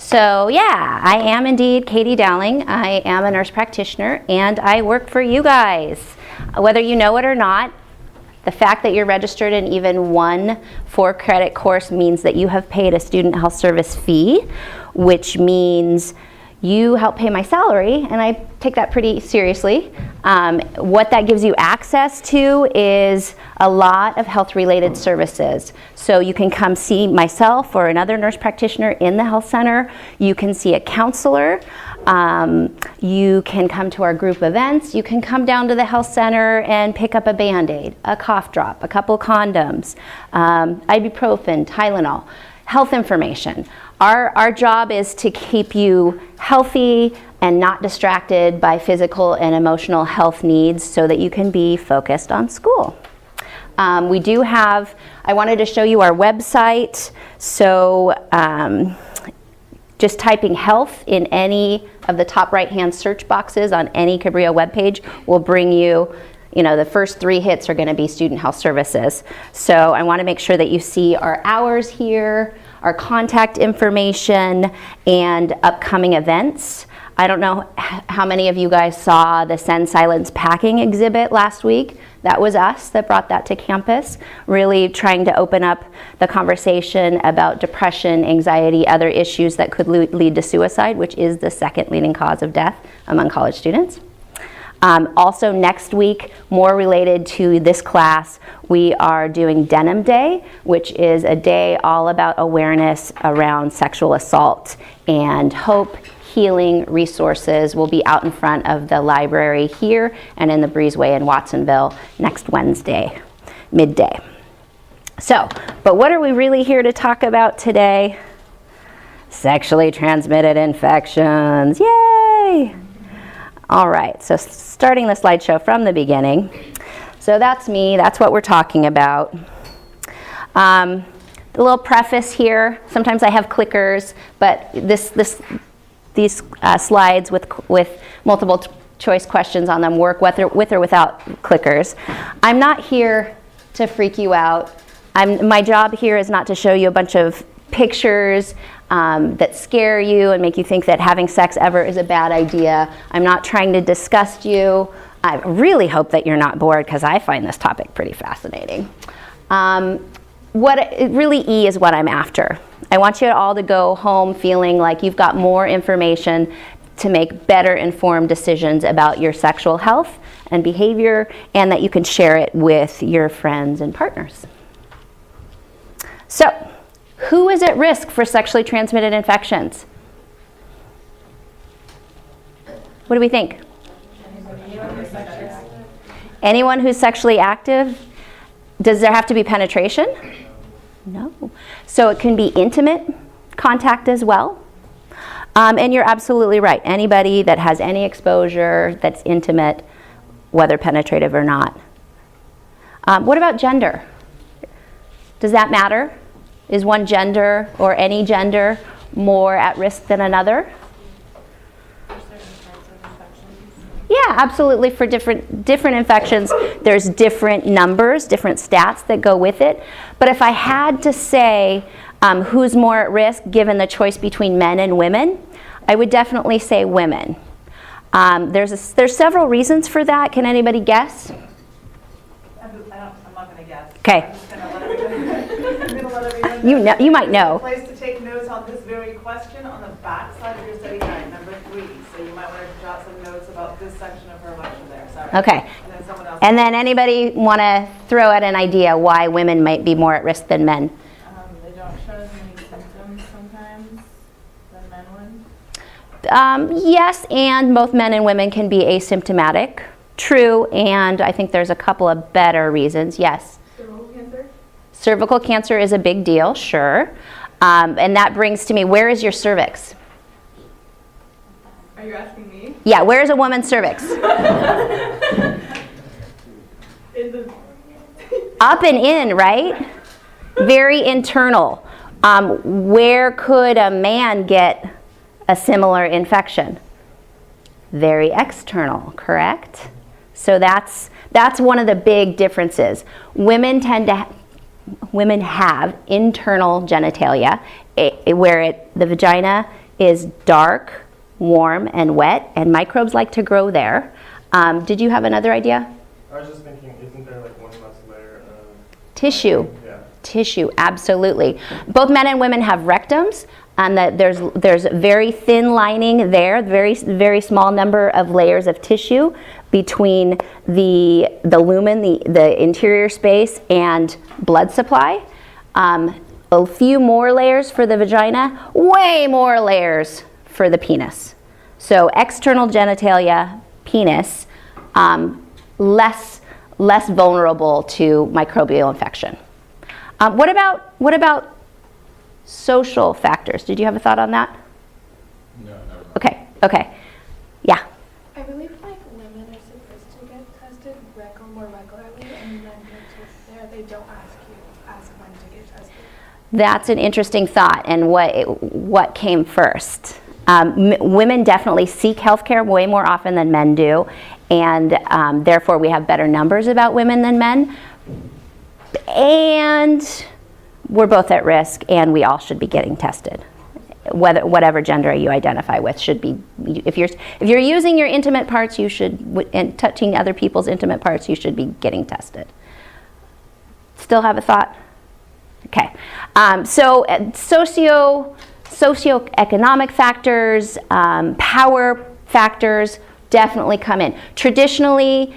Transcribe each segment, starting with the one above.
So yeah, I am indeed Katie Dowling. I am a nurse practitioner and I work for you guys. Whether you know it or not, the fact that you're registered in even one 4-credit course means that you have paid a student health service fee, which means you help pay my salary, and I take that pretty seriously. What that gives you access to is a lot of health-related services. So you can come see myself or another nurse practitioner in the health center. You can see a counselor. You can come to our group events. You can come down to the health center and pick up a Band-Aid, a cough drop, a couple condoms, ibuprofen, Tylenol, health information. Our job is to keep you healthy and not distracted by physical and emotional health needs so that you can be focused on school. We do have, I wanted to show you our website. So just typing health in any of the top right-hand search boxes on any Cabrillo webpage will bring you, the first 3 hits are going to be student health services. So I want to make sure that you see our hours here, our contact information, and upcoming events. I don't know how many of you guys saw the Send Silence Packing exhibit last week. That was us that brought that to campus, really trying to open up the conversation about depression, anxiety, other issues that could lead to suicide, which is the second leading cause of death among college students. Also next week, more related to this class, we are doing Denim Day, which is a day all about awareness around sexual assault, and hope, healing resources will be out in front of the library here and in the breezeway in Watsonville next Wednesday, midday. So, but what are we really here to talk about today? Sexually transmitted infections, yay! All right, so starting the slideshow from the beginning. So that's me, that's what we're talking about. The little preface here, sometimes I have clickers, but these slides with multiple choice questions on them work with or without clickers. I'm not here to freak you out. My job here is not to show you a bunch of pictures that scare you and make you think that having sex ever is a bad idea. I'm not trying to disgust you. I really hope that you're not bored, because I find this topic pretty fascinating. Really is what I'm after. I want you all to go home feeling like you've got more information to make better informed decisions about your sexual health and behavior, and that you can share it with your friends and partners. So, who is at risk for sexually transmitted infections? What do we think? Anyone who's sexually active? Does there have to be penetration? No. So it can be intimate contact as well. And you're absolutely right. Anybody that has any exposure that's intimate, whether penetrative or not. What about gender? Does that matter? Is one gender or any gender more at risk than another? Yeah, absolutely. For different infections, there's different numbers, different stats that go with it. But if I had to say who's more at risk given the choice between men and women, I would definitely say women. There's several reasons for that. Can anybody guess? I'm not going to guess. Okay. You might know. Place to take notes on this very question on the back side of your study guide, number 3. So you might want to jot some notes about this section of her lecture there. Sorry. Okay. And then someone else. And then anybody want to throw out an idea why women might be more at risk than men? They don't show as many symptoms sometimes than men would. Yes, and both men and women can be asymptomatic. True, and I think there's a couple of better reasons. Yes. Cervical cancer? Cervical cancer is a big deal, sure. And that brings to me, where is your cervix? Are you asking me? Yeah, where is a woman's cervix? Up and in, right? Very internal. Where could a man get a similar infection? Very external, correct? So that's one of the big differences. Women have internal genitalia, where the vagina is dark, warm, and wet, and microbes like to grow there. Did you have another idea? I was just thinking, isn't there like one less layer of Tissue. Yeah. Tissue, absolutely. Both men and women have rectums, and that there's very thin lining there, very small number of layers of tissue between the lumen, the interior space, and blood supply. A few more layers for the vagina, way more layers for the penis. So external genitalia, penis, less vulnerable to microbial infection. What about social factors? Did you have a thought on that? No, never mind. Okay. Yeah. I believe like women are supposed to get tested more regularly, and men they don't ask when to get tested. That's an interesting thought, and what came first. Women definitely seek healthcare way more often than men do, and therefore we have better numbers about women than men. And we're both at risk, and we all should be getting tested. Whatever gender you identify with should be. If you're using your intimate parts, you should, and touching other people's intimate parts, you should be getting tested. Still have a thought? Okay. So socioeconomic factors, power factors definitely come in. Traditionally,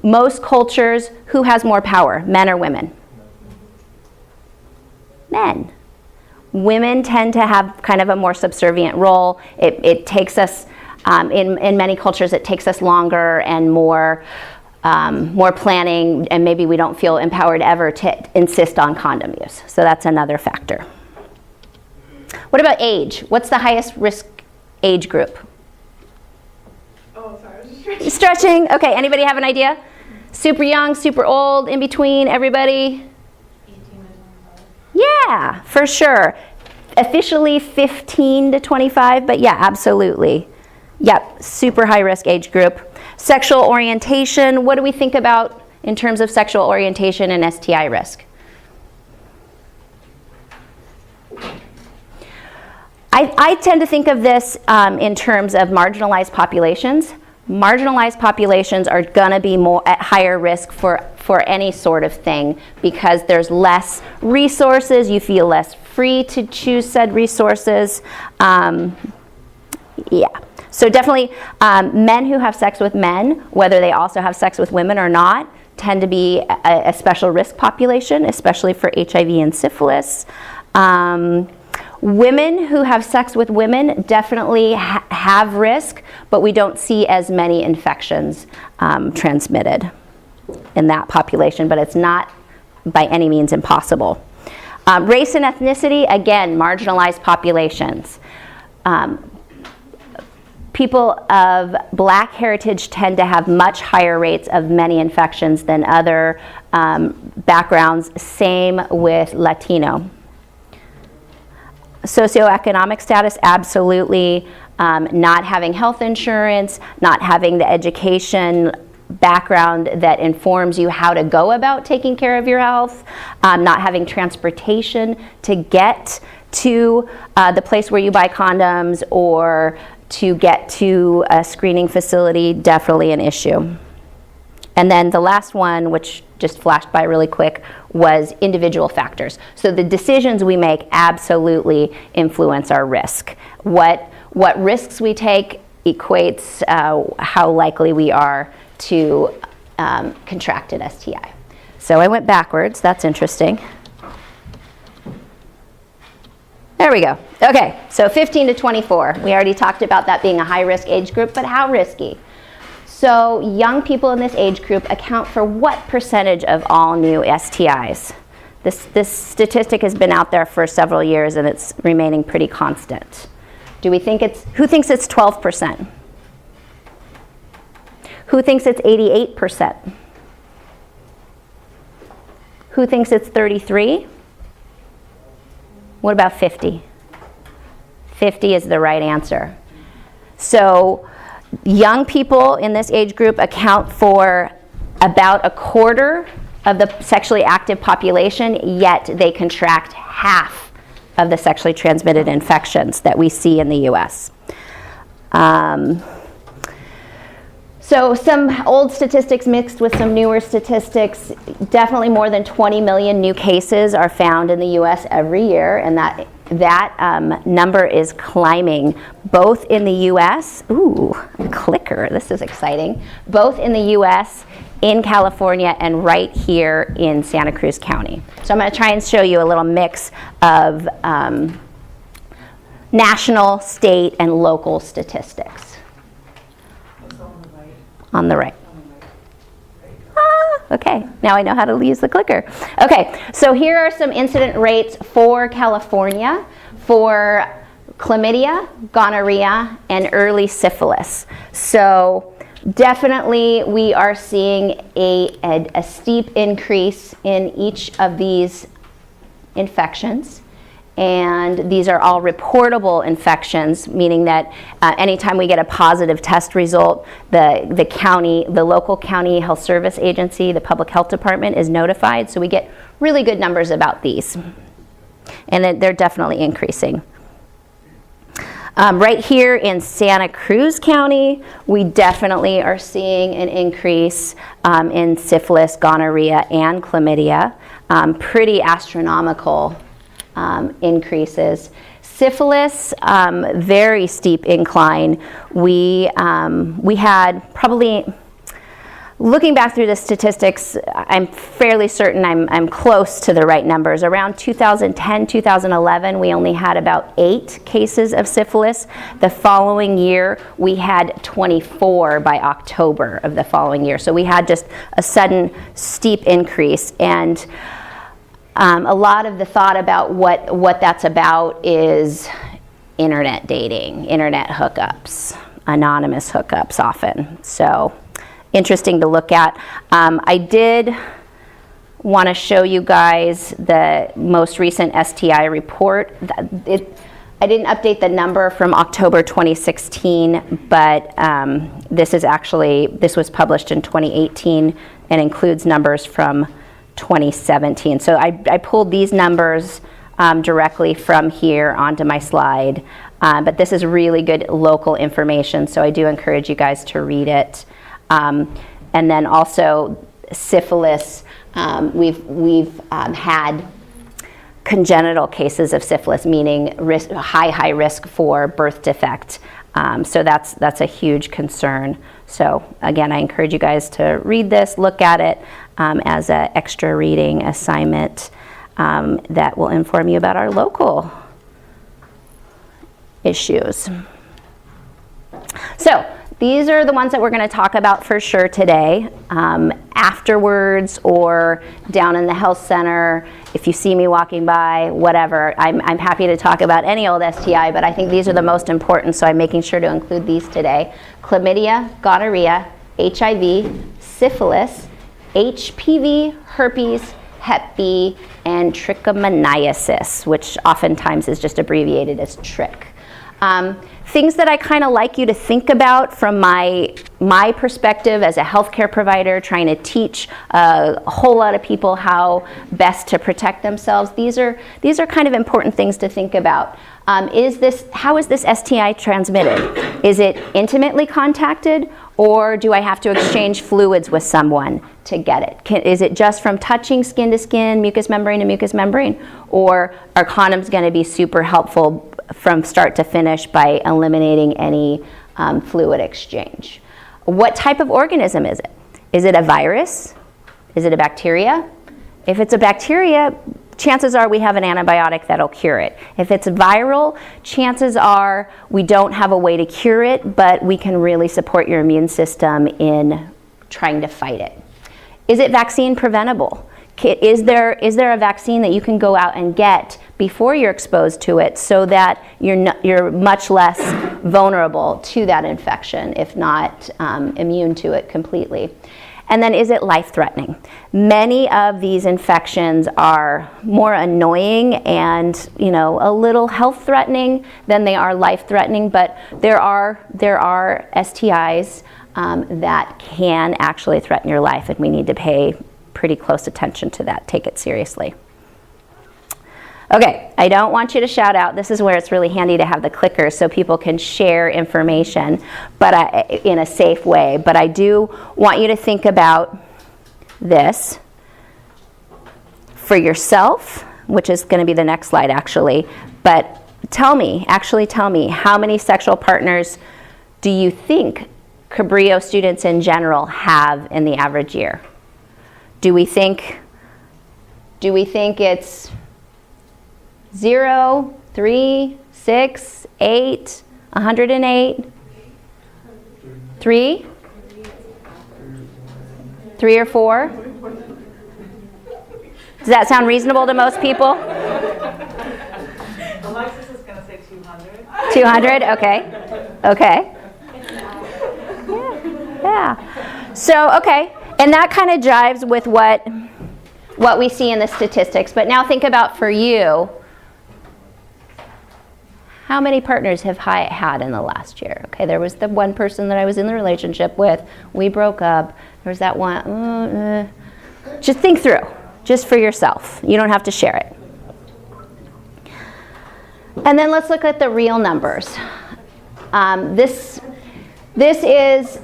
most cultures, who has more power, men or women? Men. Women tend to have kind of a more subservient role. It takes us, in many cultures, it takes us longer and more planning, and maybe we don't feel empowered ever to insist on condom use. So that's another factor. What about age? What's the highest risk age group? Oh, sorry, I was just stretching. Stretching. Okay, anybody have an idea? Super young, super old, in between, everybody? 18 to 25. Yeah, for sure. Officially 15 to 25, but yeah, absolutely. Yep, super high risk age group. Sexual orientation, what do we think about in terms of sexual orientation and STI risk? I tend to think of this in terms of marginalized populations. Marginalized populations are going to be more at higher risk for any sort of thing because there's less resources, you feel less free to choose said resources. Yeah. So definitely men who have sex with men, whether they also have sex with women or not, tend to be a special risk population, especially for HIV and syphilis. Women who have sex with women definitely have risk, but we don't see as many infections transmitted in that population, but it's not by any means impossible. Race and ethnicity, again, marginalized populations. People of black heritage tend to have much higher rates of many infections than other backgrounds. Same with Latino. Socioeconomic status, absolutely. Not having health insurance, not having the education background that informs you how to go about taking care of your health, not having transportation to get to the place where you buy condoms or to get to a screening facility, definitely an issue. And then the last one, which just flashed by really quick, was individual factors. So the decisions we make absolutely influence our risk. What risks we take equates how likely we are to contract an STI. So I went backwards. That's interesting. There we go. Okay, so 15 to 24. We already talked about that being a high-risk age group, but how risky? So young people in this age group account for what percentage of all new STIs? This statistic has been out there for several years and it's remaining pretty constant. Who thinks it's 12%? Who thinks it's 88%? Who thinks it's 33? What about 50? 50 is the right answer. So young people in this age group account for about a quarter of the sexually active population, yet they contract half of the sexually transmitted infections that we see in the US. So some old statistics mixed with some newer statistics. Definitely more than 20 million new cases are found in the US every year, and that number is climbing both in the US, ooh, clicker, this is exciting, both in the US, in California, and right here in Santa Cruz County. So I'm going to try and show you a little mix of national, state, and local statistics. On the right. Okay, now I know how to use the clicker. Okay, so here are some incident rates for California for chlamydia, gonorrhea, and early syphilis. So definitely we are seeing a steep increase in each of these infections. And these are all reportable infections, meaning that anytime we get a positive test result, the local county health service agency, the public health department is notified. So we get really good numbers about these. And they're definitely increasing. Right here in Santa Cruz County, we definitely are seeing an increase in syphilis, gonorrhea, and chlamydia. Pretty astronomical increases. Syphilis, very steep incline. We had probably, looking back through the statistics, I'm fairly certain I'm close to the right numbers. Around 2010, 2011, we only had about 8 cases of syphilis. The following year, we had 24 by October of the following year. So we had just a sudden steep increase. And a lot of the thought about what that's about is internet dating, internet hookups, anonymous hookups often. So interesting to look at. I did want to show you guys the most recent STI report. I didn't update the number from October 2016, but this was published in 2018 and includes numbers from 2017. So I pulled these numbers directly from here onto my slide, but this is really good local information, so I do encourage you guys to read it. And then also syphilis, we've had congenital cases of syphilis, meaning high risk for birth defect. So that's a huge concern. So again, I encourage you guys to read this, look at it as an extra reading assignment that will inform you about our local issues. So these are the ones that we're going to talk about for sure today. Afterwards or down in the health center, if you see me walking by, whatever, I'm happy to talk about any old STI, but I think these are the most important, so I'm making sure to include these today. Chlamydia, gonorrhea, HIV, syphilis, HPV, herpes, Hep B, and trichomoniasis, which oftentimes is just abbreviated as TRIC. Things that I kind of like you to think about from my perspective as a healthcare provider, trying to teach a whole lot of people how best to protect themselves. These are kind of important things to think about. How is this STI transmitted? Is it intimately contacted, or do I have to exchange fluids with someone to get it? Is it just from touching skin to skin, mucous membrane to mucous membrane, or are condoms going to be super helpful from start to finish by eliminating any fluid exchange? What type of organism is it? Is it a virus? Is it a bacteria? If it's a bacteria, chances are we have an antibiotic that'll cure it. If it's viral, chances are we don't have a way to cure it, but we can really support your immune system in trying to fight it. Is it vaccine preventable? Is there a vaccine that you can go out and get before you're exposed to it so that you're much less vulnerable to that infection, if not immune to it completely? And then, is it life-threatening? Many of these infections are more annoying and, a little health-threatening than they are life-threatening, but there are STIs that can actually threaten your life, and we need to pay pretty close attention to that. Take it seriously. Okay, I don't want you to shout out. This is where it's really handy to have the clicker so people can share information, but in a safe way. But I do want you to think about this for yourself, which is going to be the next slide actually. But tell me, how many sexual partners do you think Cabrillo students in general have in the average year? Do we think it's 0, 3, 6, 8, 108? 3? 3 or 4? Does that sound reasonable to most people? Alexis is going to say 200. 200? Okay. Yeah. So, okay. And that kind of jives with what we see in the statistics. But now think about for you, how many partners have I had in the last year? Okay, there was the one person that I was in the relationship with. We broke up. There was that one. Just think through, just for yourself. You don't have to share it. And then let's look at the real numbers. This is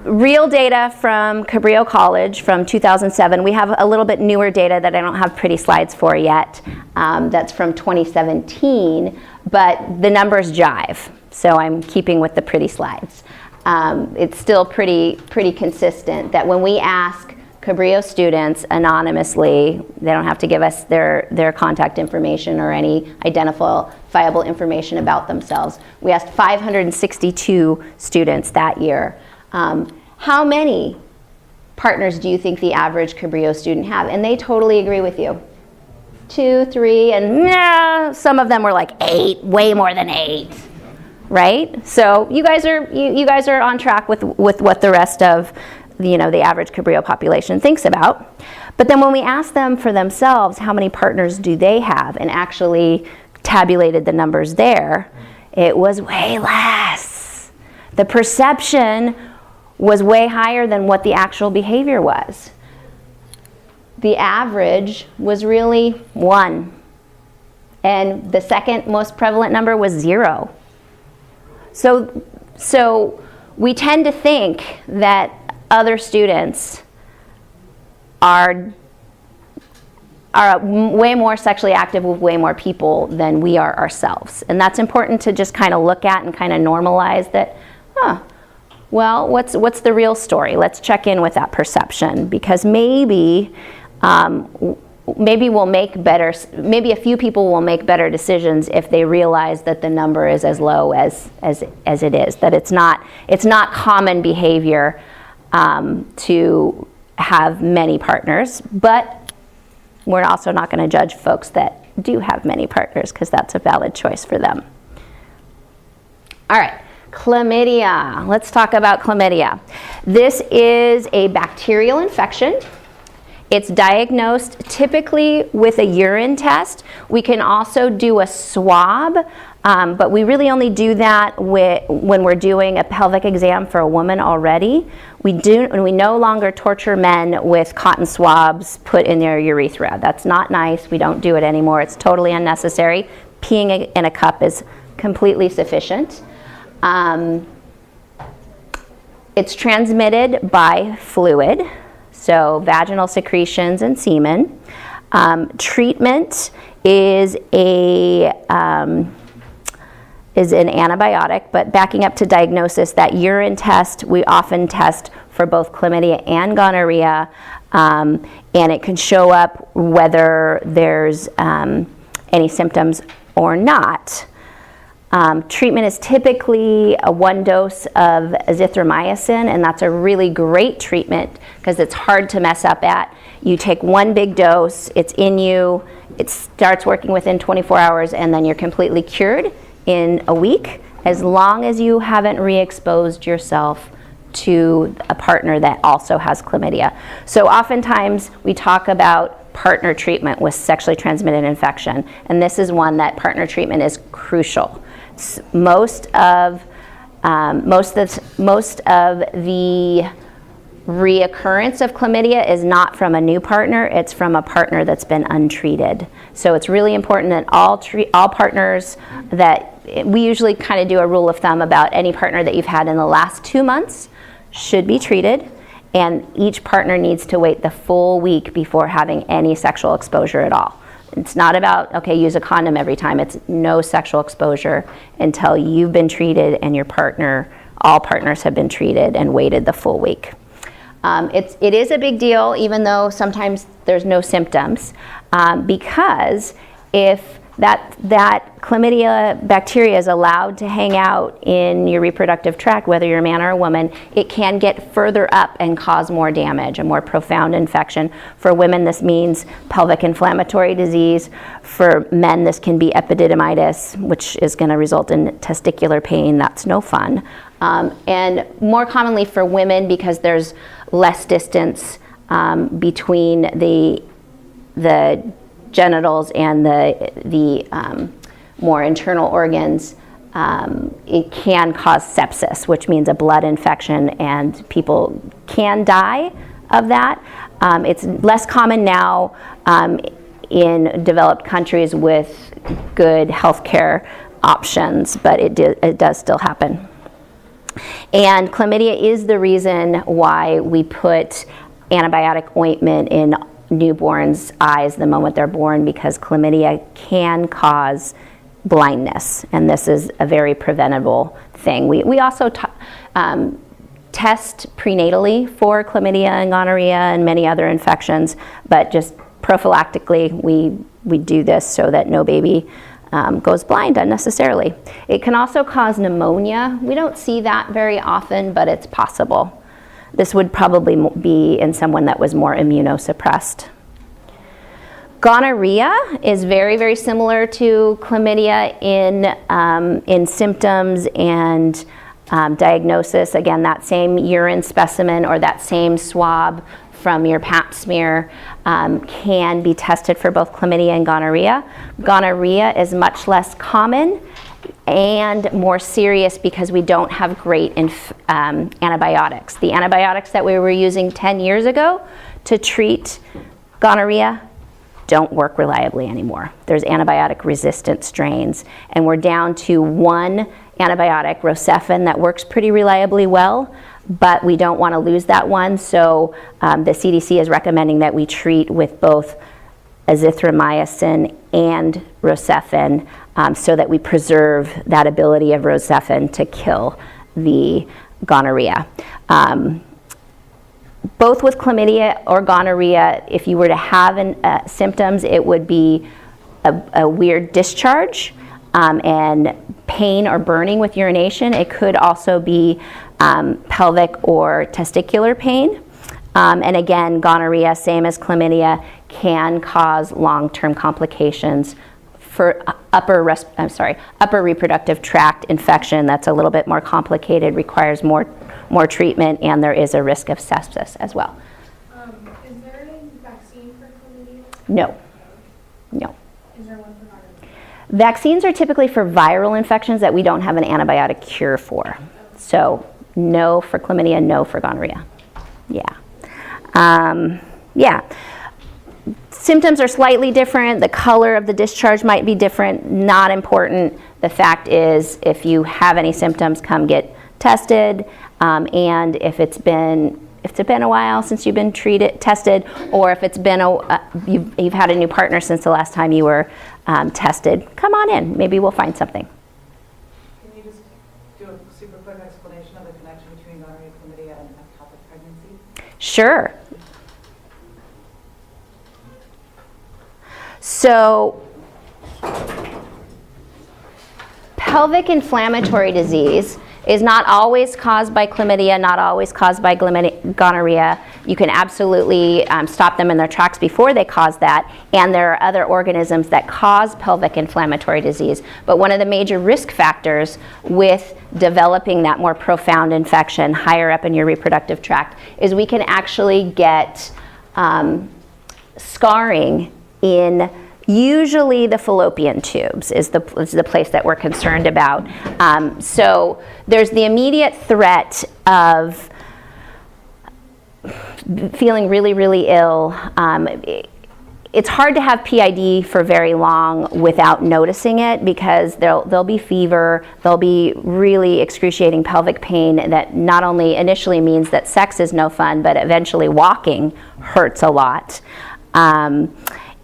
real data from Cabrillo College from 2007. We have a little bit newer data that I don't have pretty slides for yet. That's from 2017, but the numbers jive. So I'm keeping with the pretty slides. It's still pretty consistent that when we ask Cabrillo students anonymously, they don't have to give us their contact information or any identifiable information about themselves. We asked 562 students that year. How many partners do you think the average Cabrillo student have? And they totally agree with you. 2, 3, and some of them were like 8, way more than 8, right? So you guys are on track with what the rest of the average Cabrillo population thinks about. But then when we asked them for themselves, how many partners do they have, and actually tabulated the numbers there, it was way less. The perception was way higher than what the actual behavior was. The average was really 1. And the second most prevalent number was 0. So we tend to think that other students are way more sexually active with way more people than we are ourselves. And that's important to just kind of look at and kind of normalize that, well, what's the real story? Let's check in with that perception, because maybe we'll make better, maybe a few people will make better decisions if they realize that the number is as low as it is, that it's not common behavior to have many partners, but we're also not going to judge folks that do have many partners, because that's a valid choice for them. All right. Chlamydia. Let's talk about chlamydia. This is a bacterial infection. It's diagnosed typically with a urine test. We can also do a swab, but we really only do that when we're doing a pelvic exam for a woman already. We no longer torture men with cotton swabs put in their urethra. That's not nice. We don't do it anymore. It's totally unnecessary. Peeing in a cup is completely sufficient. It's transmitted by fluid, so vaginal secretions and semen. Treatment is an antibiotic, but backing up to diagnosis, that urine test, we often test for both chlamydia and gonorrhea, and it can show up whether there's any symptoms or not. Treatment is typically a 1 dose of azithromycin, and that's a really great treatment because it's hard to mess up at. You take 1 big dose, it's in you, it starts working within 24 hours, and then you're completely cured in a week, as long as you haven't re-exposed yourself to a partner that also has chlamydia. So oftentimes we talk about partner treatment with sexually transmitted infection, and this is one that partner treatment is crucial. Most of the reoccurrence of chlamydia is not from a new partner, it's from a partner that's been untreated. So it's really important that all partners that, we usually kind of do a rule of thumb about any partner that you've had in the last 2 months should be treated, and each partner needs to wait the full week before having any sexual exposure at all. It's not about, okay, use a condom every time. It's no sexual exposure until you've been treated and your partner, all partners have been treated and waited the full week. It is a big deal, even though sometimes there's no symptoms, because if that chlamydia bacteria is allowed to hang out in your reproductive tract, whether you're a man or a woman, it can get further up and cause more damage, a more profound infection. For women, this means pelvic inflammatory disease. For men, this can be epididymitis, which is going to result in testicular pain. That's no fun. And more commonly for women, because there's less distance between the genitals and the more internal organs, it can cause sepsis, which means a blood infection, and people can die of that. It's less common now in developed countries with good healthcare options, but it does still happen. And chlamydia is the reason why we put antibiotic ointment in newborns' eyes the moment they're born, because chlamydia can cause blindness, and this is a very preventable thing. We also test prenatally for chlamydia and gonorrhea and many other infections, but just prophylactically we do this so that no baby goes blind unnecessarily. It can also cause pneumonia. We don't see that very often, but it's possible. This would probably be in someone that was more immunosuppressed. Gonorrhea is very, very similar to chlamydia in symptoms and diagnosis. Again, that same urine specimen or that same swab from your pap smear can be tested for both chlamydia and gonorrhea. Gonorrhea is much less common and more serious because we don't have great antibiotics. The antibiotics that we were using 10 years ago to treat gonorrhea don't work reliably anymore. There's antibiotic resistant strains, and we're down to one antibiotic, Rocephin, that works pretty reliably well, but we don't want to lose that one, so the CDC is recommending that we treat with both azithromycin and Rocephin so that we preserve that ability of Rocephin to kill the gonorrhea. Both with chlamydia or gonorrhea, if you were to have symptoms, it would be a weird discharge and pain or burning with urination. It could also be pelvic or testicular pain. And again, gonorrhea, same as chlamydia, can cause long-term complications for upper reproductive tract infection. That's a little bit more complicated, requires more treatment, and there is a risk of sepsis as well. Is there a vaccine for chlamydia? No. Is there one for gonorrhea? Vaccines are typically for viral infections that we don't have an antibiotic cure for. So no for chlamydia, no for gonorrhea. Yeah. Symptoms are slightly different. The color of the discharge might be different. Not important. The fact is, if you have any symptoms, come get tested. And if it's been a while since you've been tested, or if it's been you've had a new partner since the last time you were tested, come on in. Maybe we'll find something. Can you just do a super quick explanation of the connection between gonorrhea, chlamydia, and ectopic pregnancy? Sure. So, pelvic inflammatory disease is not always caused by chlamydia, not always caused by gonorrhea. You can absolutely stop them in their tracks before they cause that, and there are other organisms that cause pelvic inflammatory disease. But one of the major risk factors with developing that more profound infection higher up in your reproductive tract is we can actually get scarring in usually the fallopian tubes is the place that we're concerned about. So there's the immediate threat of feeling really, really ill. It's hard to have PID for very long without noticing it, because there'll be fever, there'll be really excruciating pelvic pain that not only initially means that sex is no fun, but eventually walking hurts a lot.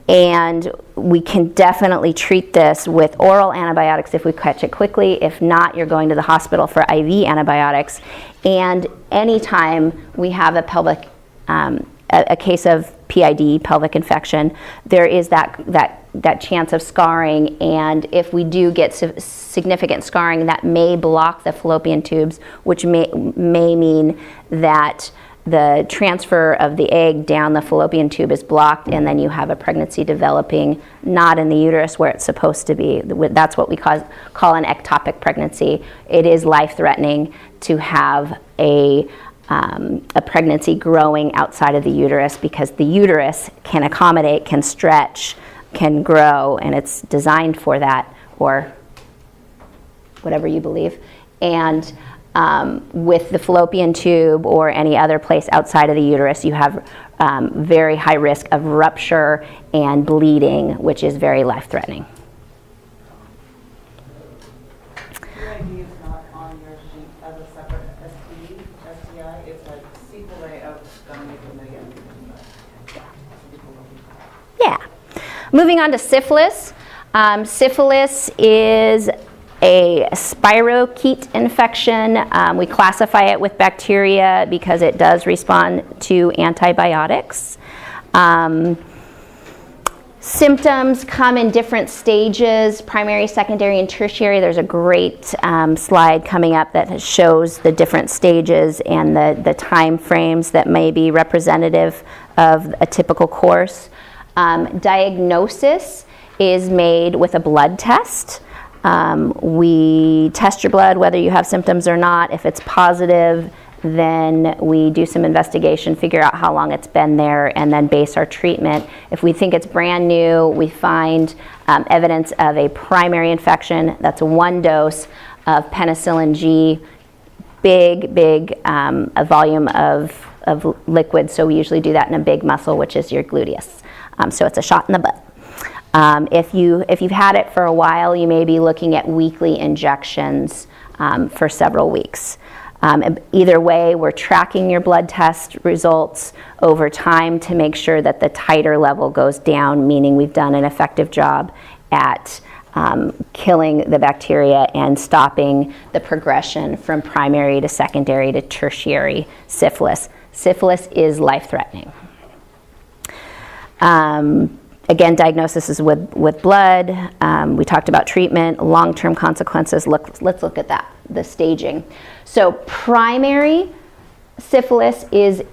And we can definitely treat this with oral antibiotics if we catch it quickly. If not, you're going to the hospital for IV antibiotics. And anytime we have a case of PID, pelvic infection, there is that chance of scarring, and if we do get significant scarring, that may block the fallopian tubes, which may mean that the transfer of the egg down the fallopian tube is blocked, and then you have a pregnancy developing not in the uterus where it's supposed to be. That's what we call an ectopic pregnancy. It is life-threatening to have a pregnancy growing outside of the uterus, because the uterus can accommodate, can stretch, can grow, and it's designed for that, or whatever you believe. And with the fallopian tube or any other place outside of the uterus, you have very high risk of rupture and bleeding, which is very life-threatening. PID is not on your sheet as a separate STI. It's like sequelae of stomach chlamydia. Yeah. Moving on to syphilis. Syphilis is a spirochete infection. We classify it with bacteria because it does respond to antibiotics. Symptoms come in different stages, primary, secondary, and tertiary. There's a great slide coming up that shows the different stages and the time frames that may be representative of a typical course. Diagnosis is made with a blood test. We test your blood whether you have symptoms or not. If it's positive, then we do some investigation, figure out how long it's been there, and then base our treatment. If we think it's brand new, we find evidence of a primary infection. That's one dose of penicillin G, big a volume of liquid, so we usually do that in a big muscle, which is your gluteus. So it's a shot in the butt. If you've had it for a while, you may be looking at weekly injections for several weeks. Either way, we're tracking your blood test results over time to make sure that the titer level goes down, meaning we've done an effective job at killing the bacteria and stopping the progression from primary to secondary to tertiary syphilis. Syphilis is life-threatening. Again, diagnosis is with blood. We talked about treatment, long-term consequences. Let's look at that, the staging. So primary syphilis is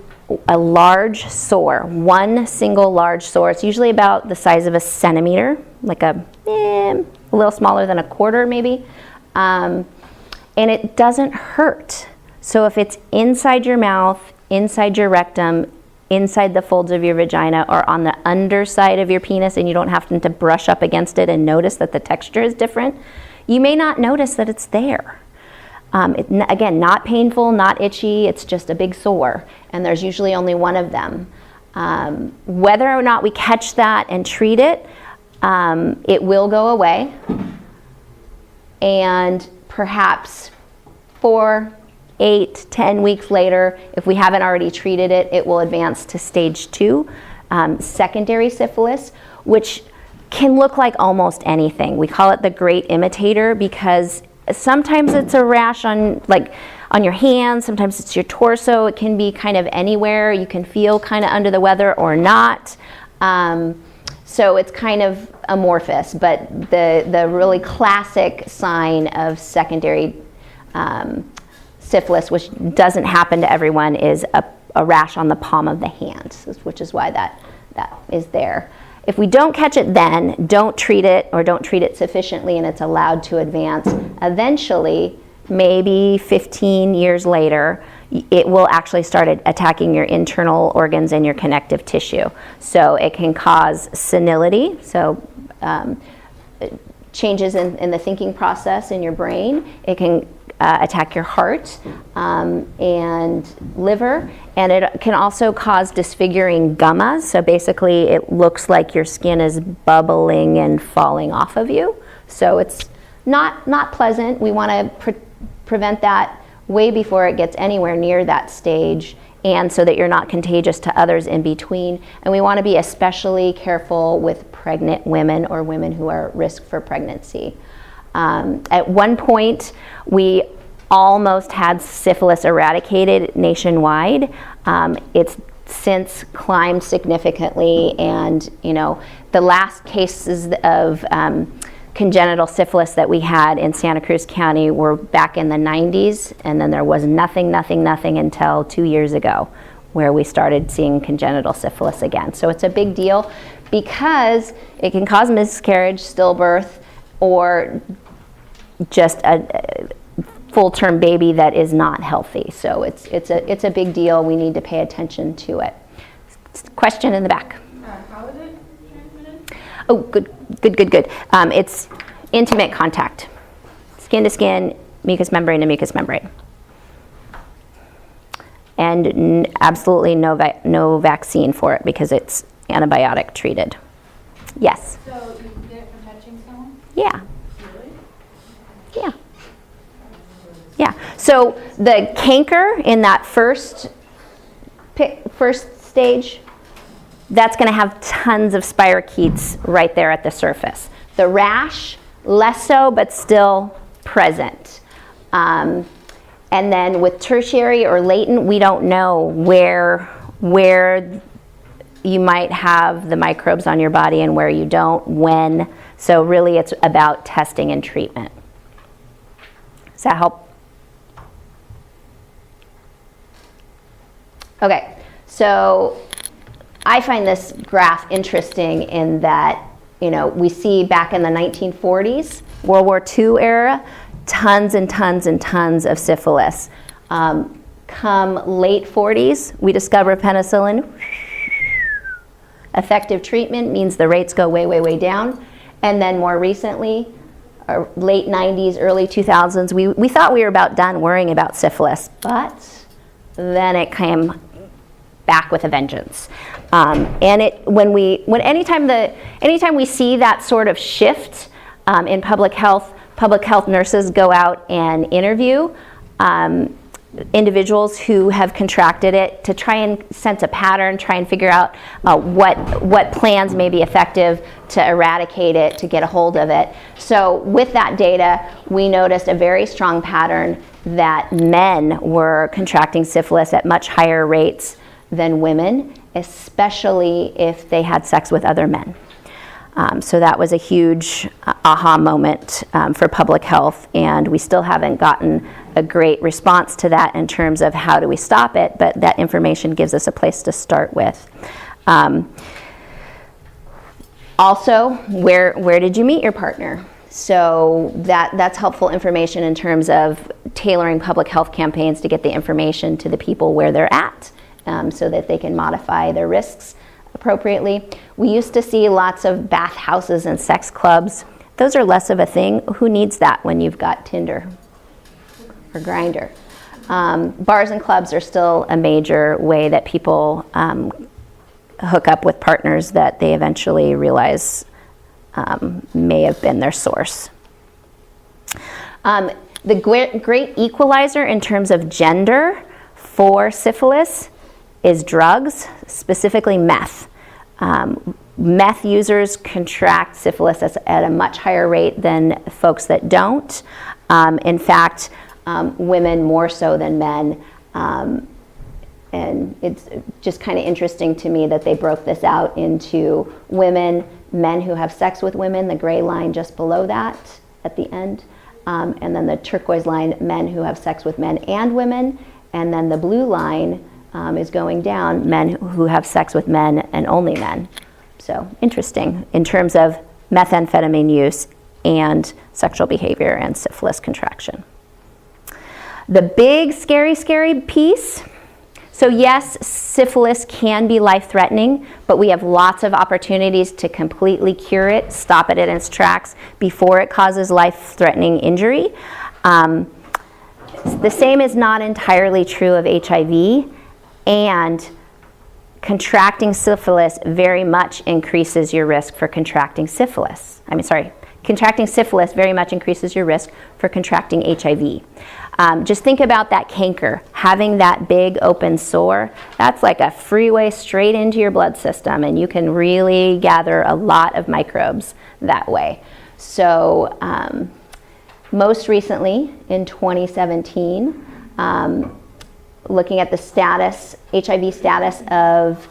a large sore, one single large sore. It's usually about the size of a centimeter, like a little smaller than a quarter maybe. And it doesn't hurt. So if it's inside your mouth, inside your rectum, inside the folds of your vagina, or on the underside of your penis, and you don't have to brush up against it and notice that the texture is different, you may not notice that it's there. Again, not painful, not itchy, it's just a big sore, and there's usually only one of them. Whether or not we catch that and treat it, it will go away, and perhaps 4, 8, 10 weeks later, if we haven't already treated it, it will advance to stage 2, secondary syphilis, which can look like almost anything. We call it the great imitator because sometimes it's a rash on your hands, sometimes it's your torso. It can be kind of anywhere. You can feel kind of under the weather or not. So it's kind of amorphous, but the really classic sign of secondary syphilis, which doesn't happen to everyone, is a rash on the palm of the hand, which is why that is there. If we don't catch it then, don't treat it, or don't treat it sufficiently, and it's allowed to advance, eventually, maybe 15 years later, it will actually start attacking your internal organs and your connective tissue. So it can cause senility, so changes in the thinking process in your brain. It can attack your heart and liver, and it can also cause disfiguring gummas. So basically it looks like your skin is bubbling and falling off of you. So it's not pleasant. We want to prevent that way before it gets anywhere near that stage, and so that you're not contagious to others in between. And we want to be especially careful with pregnant women or women who are at risk for pregnancy. At one point, we almost had syphilis eradicated nationwide. It's since climbed significantly, and the last cases of congenital syphilis that we had in Santa Cruz County were back in the 90s, and then there was nothing until 2 years ago, where we started seeing congenital syphilis again. So it's a big deal because it can cause miscarriage, stillbirth, or just a full-term baby that is not healthy. So it's a big deal. We need to pay attention to it. Question in the back. How is it transmitted? Oh, good. It's intimate contact. Skin to skin, mucous membrane to mucous membrane. And absolutely no vaccine for it because it's antibiotic treated. Yes? So you can get it from touching someone? Yeah. Really? Yeah. So the canker in that first stage, that's going to have tons of spirochetes right there at the surface. The rash, less so, but still present. And then with tertiary or latent, we don't know where you might have the microbes on your body and where you don't, when. So really it's about testing and treatment. Does that help? Okay, so I find this graph interesting in that, we see back in the 1940s, World War II era, tons and tons and tons of syphilis. Come late 40s, we discover penicillin. Effective treatment means the rates go way, way, way down. And then more recently, late 90s, early 2000s, we thought we were about done worrying about syphilis, but then it came back with a vengeance. And anytime we see that sort of shift in public health nurses go out and interview individuals who have contracted it to try and sense a pattern, try and figure out what plans may be effective to eradicate it, to get a hold of it. So with that data, we noticed a very strong pattern that men were contracting syphilis at much higher rates than women, especially if they had sex with other men. So that was a huge aha moment for public health, and we still haven't gotten a great response to that in terms of how do we stop it, but that information gives us a place to start with. Also, where did you meet your partner? So that's helpful information in terms of tailoring public health campaigns to get the information to the people where they're at, so that they can modify their risks appropriately. We used to see lots of bathhouses and sex clubs. Those are less of a thing. Who needs that when you've got Tinder or Grindr? Bars and clubs are still a major way that people hook up with partners that they eventually realize may have been their source. The great equalizer in terms of gender for syphilis is drugs, specifically meth. Meth users contract syphilis at a much higher rate than folks that don't. In fact, women more so than men. And it's just kind of interesting to me that they broke this out into women, men who have sex with women, the gray line just below that at the end. And then the turquoise line, men who have sex with men and women. And then the blue line is going down, men who have sex with men and only men. So interesting in terms of methamphetamine use and sexual behavior and syphilis contraction. The big, scary piece. So yes, syphilis can be life-threatening, but we have lots of opportunities to completely cure it, stop it in its tracks before it causes life-threatening injury. The same is not entirely true of HIV, and contracting syphilis very much increases your risk for contracting syphilis. Contracting syphilis very much increases your risk for contracting HIV. Just think about that canker. Having that big open sore, that's like a freeway straight into your blood system, and you can really gather a lot of microbes that way. So most recently, in 2017, looking at the status, HIV status of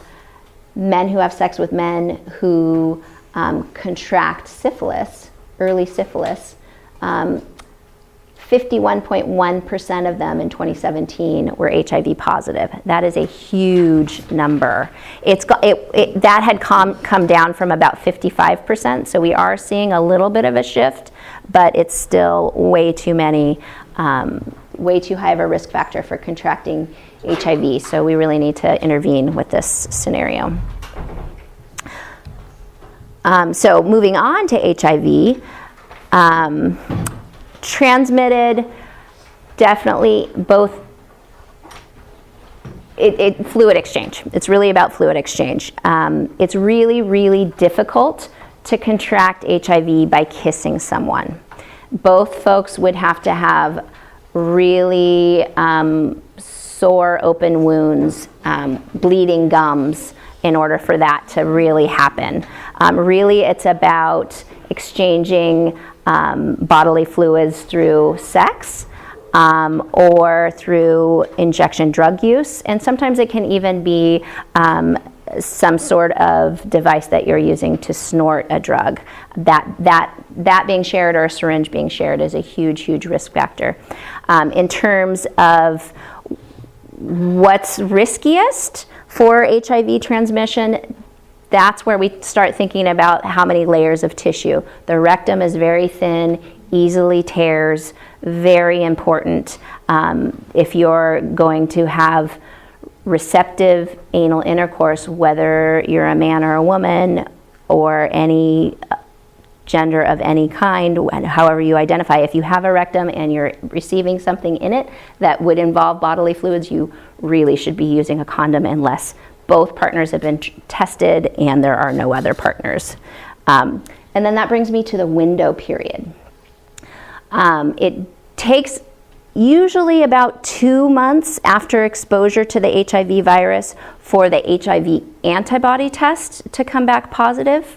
men who have sex with men who contract syphilis, early syphilis, 51.1% of them in 2017 were HIV positive. That is a huge number. That had come down from about 55%, so we are seeing a little bit of a shift, but it's still way too many, way too high of a risk factor for contracting HIV, so we really need to intervene with this scenario. So moving on to HIV, transmitted, definitely both, fluid exchange. It's really about fluid exchange. It's really, really difficult to contract HIV by kissing someone. Both folks would have to have really sore open wounds, bleeding gums, in order for that to really happen. Really, it's about exchanging bodily fluids through sex or through injection drug use, and sometimes it can even be some sort of device that you're using to snort a drug. That being shared or a syringe being shared is a huge, huge risk factor. In terms of what's riskiest for HIV transmission, that's where we start thinking about how many layers of tissue. The rectum is very thin, easily tears, very important. If you're going to have receptive anal intercourse, whether you're a man or a woman or any gender of any kind, however you identify, if you have a rectum and you're receiving something in it that would involve bodily fluids, you really should be using a condom unless both partners have been tested and there are no other partners. And then that brings me to the window period. It takes usually about 2 months after exposure to the HIV virus for the HIV antibody test to come back positive.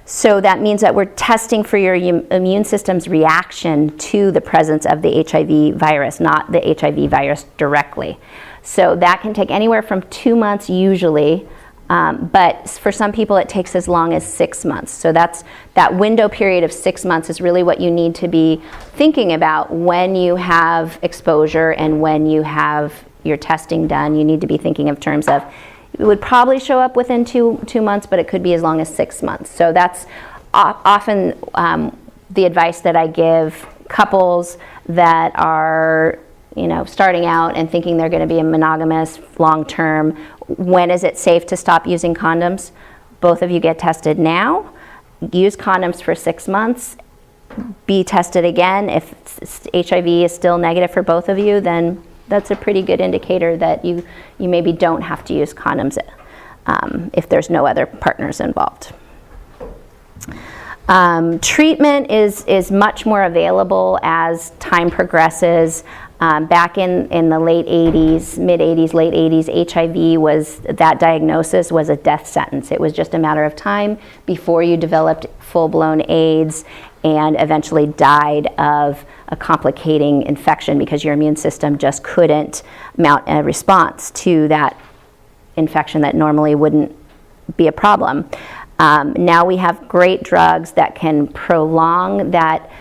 So that means that we're testing for your immune system's reaction to the presence of the HIV virus, not the HIV virus directly. So that can take anywhere from 2 months usually, but for some people it takes as long as 6 months. So that window period of 6 months is really what you need to be thinking about when you have exposure and when you have your testing done. You need to be thinking of terms of, it would probably show up within two months, but it could be as long as 6 months. So that's often the advice that I give couples that are starting out and thinking they're going to be a monogamous long-term. When is it safe to stop using condoms? Both of you get tested now. Use condoms for 6 months. Be tested again. If HIV is still negative for both of you, then that's a pretty good indicator that you maybe don't have to use condoms if there's no other partners involved. Treatment is much more available as time progresses. Back in the late 80s, mid-80s, late 80s, HIV that diagnosis was a death sentence. It was just a matter of time before you developed full-blown AIDS and eventually died of a complicating infection because your immune system just couldn't mount a response to that infection that normally wouldn't be a problem. Now we have great drugs that can prolong that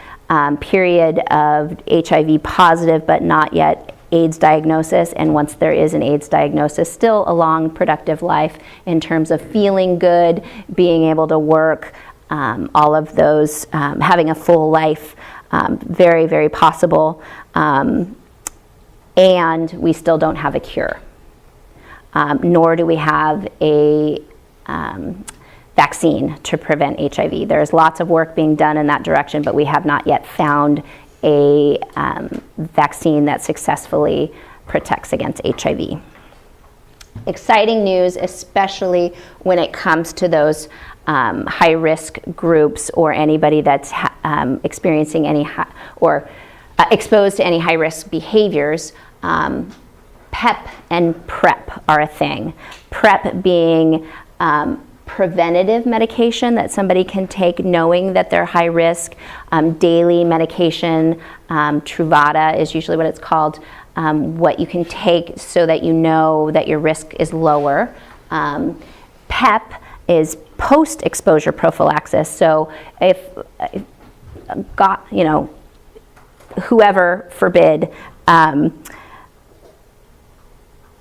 period of HIV positive but not yet AIDS diagnosis, and once there is an AIDS diagnosis, still a long productive life in terms of feeling good, being able to work, all of those, having a full life, very, very possible, and we still don't have a cure, nor do we have a vaccine to prevent HIV. There's lots of work being done in that direction, but we have not yet found a vaccine that successfully protects against HIV. Exciting news, especially when it comes to those high-risk groups or anybody that's experiencing any exposed to any high-risk behaviors. PEP and PrEP are a thing. PrEP being preventative medication that somebody can take knowing that they're high risk. Daily medication, Truvada is usually what it's called, what you can take so that you know that your risk is lower. PEP is post-exposure prophylaxis. So if whoever forbid,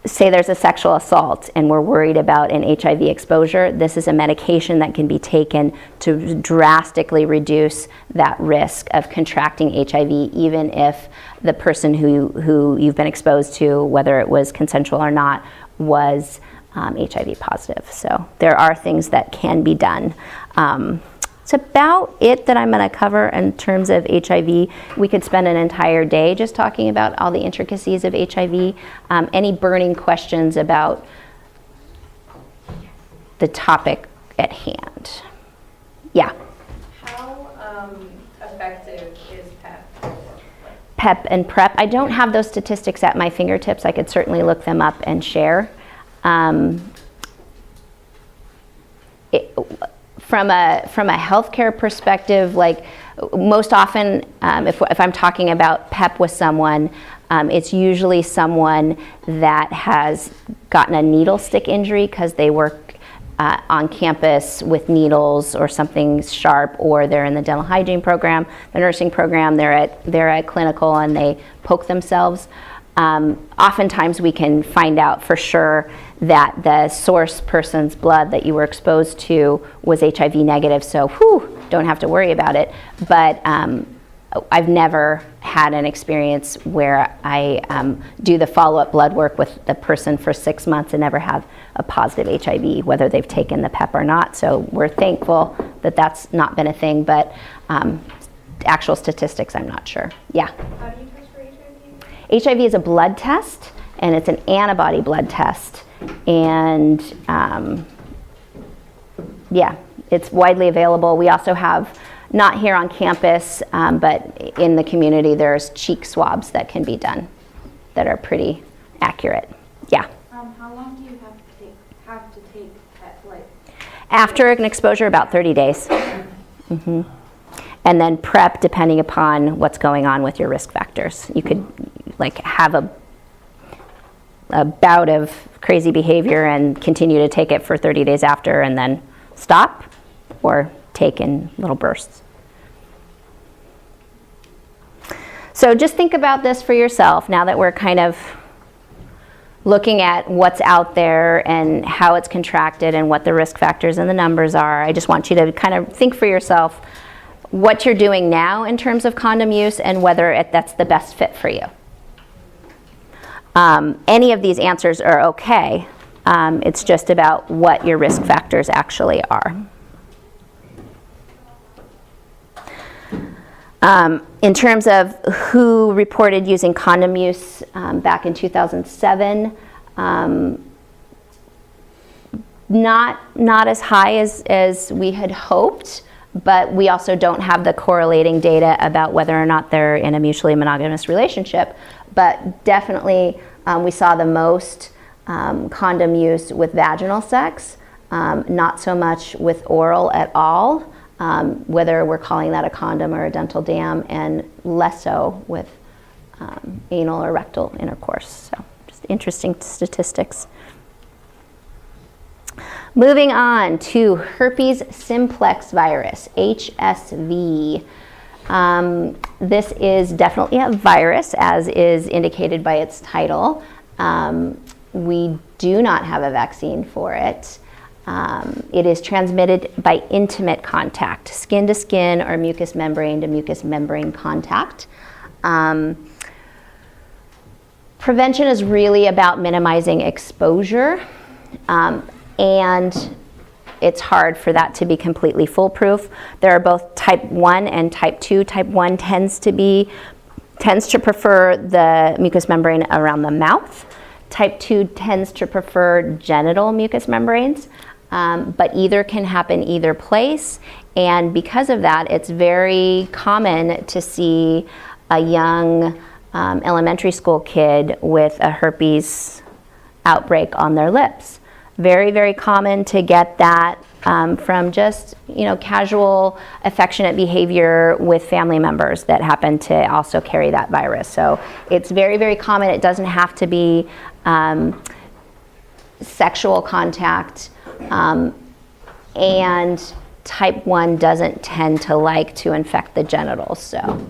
say there's a sexual assault and we're worried about an HIV exposure, this is a medication that can be taken to drastically reduce that risk of contracting HIV, even if the person who you've been exposed to, whether it was consensual or not, was HIV positive. So there are things that can be done. It's about it that I'm going to cover in terms of HIV. We could spend an entire day just talking about all the intricacies of HIV. Any burning questions about the topic at hand? Yeah. How effective is PEP? PEP and PrEP. I don't have those statistics at my fingertips. I could certainly look them up and share. From a healthcare perspective, like most often, if I'm talking about PEP with someone, it's usually someone that has gotten a needle stick injury because they work on campus with needles or something sharp, or they're in the dental hygiene program, the nursing program, they're at clinical and they poke themselves. Oftentimes we can find out for sure that the source person's blood that you were exposed to was HIV negative, so don't have to worry about it. But I've never had an experience where I do the follow-up blood work with the person for 6 months and never have a positive HIV, whether they've taken the PEP or not. So we're thankful that that's not been a thing, but actual statistics, I'm not sure. Yeah. How do you test for HIV? HIV is a blood test, and it's an antibody blood test. And yeah, it's widely available. We also have, not here on campus, but in the community, there's cheek swabs that can be done that are pretty accurate. Yeah. How long do you have to take PEP? Like after an exposure, about 30 days. Mm-hmm. And then PrEP, depending upon what's going on with your risk factors. You could like have a bout of crazy behavior and continue to take it for 30 days after and then stop, or take in little bursts. So just think about this for yourself now that we're kind of looking at what's out there and how it's contracted and what the risk factors and the numbers are. I just want you to kind of think for yourself what you're doing now in terms of condom use and whether that's the best fit for you. Any of these answers are okay. It's just about what your risk factors actually are. In terms of who reported using condom use back in 2007, not as high as we had hoped, but we also don't have the correlating data about whether or not they're in a mutually monogamous relationship. But definitely we saw the most condom use with vaginal sex, not so much with oral at all, whether we're calling that a condom or a dental dam, and less so with anal or rectal intercourse. So just interesting statistics. Moving on to herpes simplex virus, HSV. This is definitely a virus, as is indicated by its title. We do not have a vaccine for it. It is transmitted by intimate contact, skin to skin or mucous membrane to mucous membrane contact. Prevention is really about minimizing exposure, and it's hard for that to be completely foolproof. There are both type 1 and type 2. Type 1 tends to prefer the mucous membrane around the mouth. Type 2 tends to prefer genital mucous membranes, but either can happen either place. And because of that, it's very common to see a young elementary school kid with a herpes outbreak on their lips. Very, very common to get that from just, casual affectionate behavior with family members that happen to also carry that virus. So it's very, very common. It doesn't have to be sexual contact, and type 1 doesn't tend to like to infect the genitals. So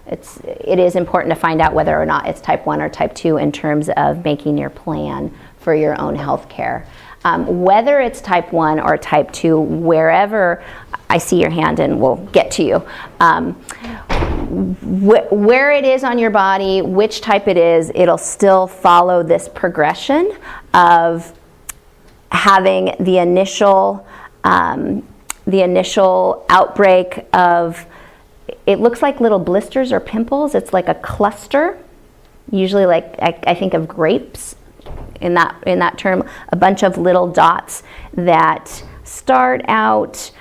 it is important to find out whether or not it's type 1 or type 2 in terms of making your plan for your own health care. Whether it's type 1 or type 2, wherever, I see your hand and we'll get to you, where it is on your body, which type it is, it'll still follow this progression of having the initial outbreak of, it looks like little blisters or pimples. It's like a cluster, usually like I think of grapes in that term, a bunch of little dots that start out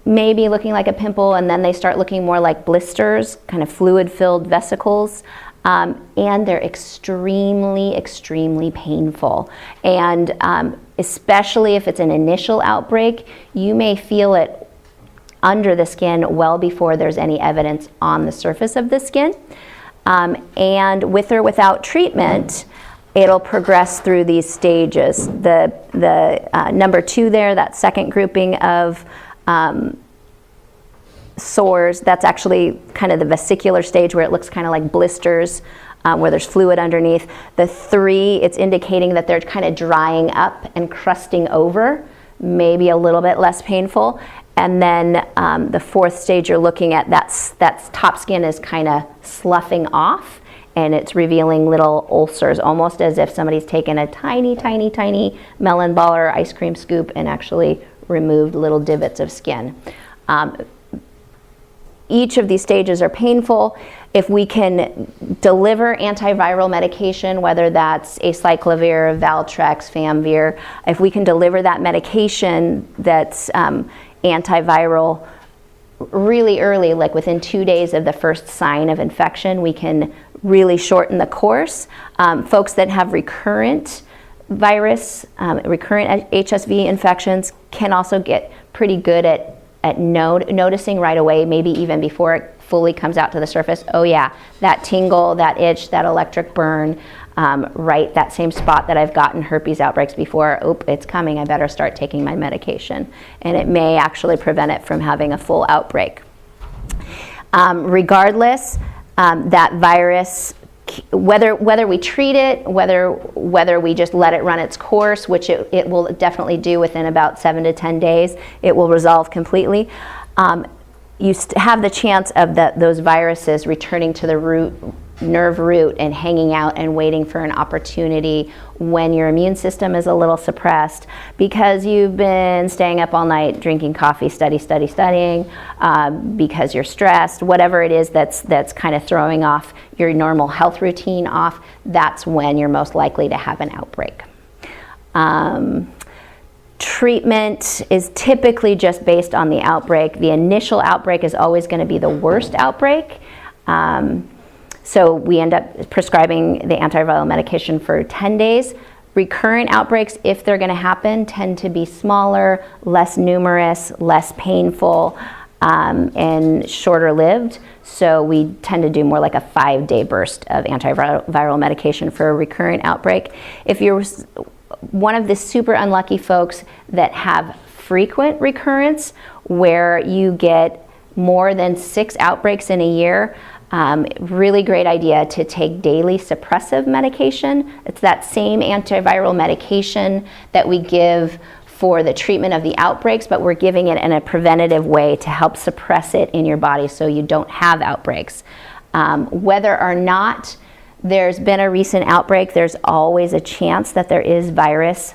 maybe looking like a pimple, and then they start looking more like blisters, kind of fluid-filled vesicles, and they're extremely, extremely painful. And especially if it's an initial outbreak, you may feel it under the skin well before there's any evidence on the surface of the skin. And with or without treatment, it'll progress through these stages. The number 2 there, that second grouping of sores, that's actually kind of the vesicular stage where it looks kind of like blisters, where there's fluid underneath. The 3, it's indicating that they're kind of drying up and crusting over, maybe a little bit less painful. And then the 4th stage you're looking at, that's top skin is kind of sloughing off, and it's revealing little ulcers, almost as if somebody's taken a tiny, tiny, tiny melon ball or ice cream scoop and actually removed little divots of skin. Each of these stages are painful. If we can deliver antiviral medication, whether that's acyclovir, Valtrex, Famvir, if we can deliver that medication that's antiviral really early, like within 2 days of the first sign of infection, we can really shorten the course. Folks that have recurrent virus, recurrent HSV infections can also get pretty good at noticing right away, maybe even before it fully comes out to the surface. Oh yeah, that tingle, that itch, that electric burn, right, that same spot that I've gotten herpes outbreaks before. Oop, it's coming, I better start taking my medication. And it may actually prevent it from having a full outbreak. Regardless, that virus, whether we treat it, whether we just let it run its course, which it will definitely do within about 7 to 10 days, it will resolve completely. You have the chance of those viruses returning to the nerve root and hanging out and waiting for an opportunity when your immune system is a little suppressed because you've been staying up all night drinking coffee, studying, because you're stressed, whatever it is that's kind of throwing off your normal health routine off, that's when you're most likely to have an outbreak. Treatment is typically just based on the outbreak. The initial outbreak is always going to be the worst outbreak. So we end up prescribing the antiviral medication for 10 days. Recurrent outbreaks, if they're going to happen, tend to be smaller, less numerous, less painful, and shorter lived. So we tend to do more like a 5-day burst of antiviral medication for a recurrent outbreak. If you're one of the super unlucky folks that have frequent recurrence, where you get more than 6 outbreaks in a year, really great idea to take daily suppressive medication. It's that same antiviral medication that we give for the treatment of the outbreaks, but we're giving it in a preventative way to help suppress it in your body so you don't have outbreaks. Whether or not there's been a recent outbreak, there's always a chance that there is virus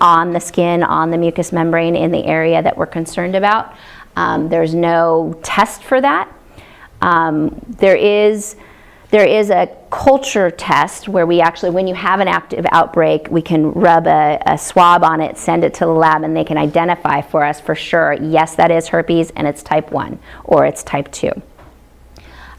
on the skin, on the mucous membrane in the area that we're concerned about. There's no test for that. There is a culture test where we actually, when you have an active outbreak, we can rub a swab on it, send it to the lab, and they can identify for us for sure, yes, that is herpes and it's type 1 or it's type 2.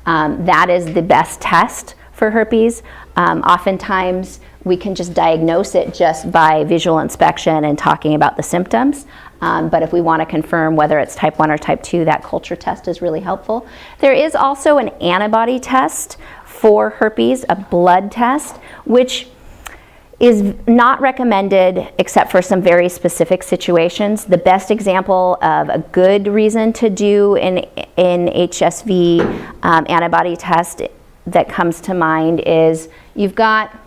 That is the best test for herpes. Oftentimes, we can just diagnose it just by visual inspection and talking about the symptoms. But if we want to confirm whether it's type 1 or type 2, that culture test is really helpful. There is also an antibody test for herpes, a blood test, which is not recommended except for some very specific situations. The best example of a good reason to do an HSV antibody test that comes to mind is you've got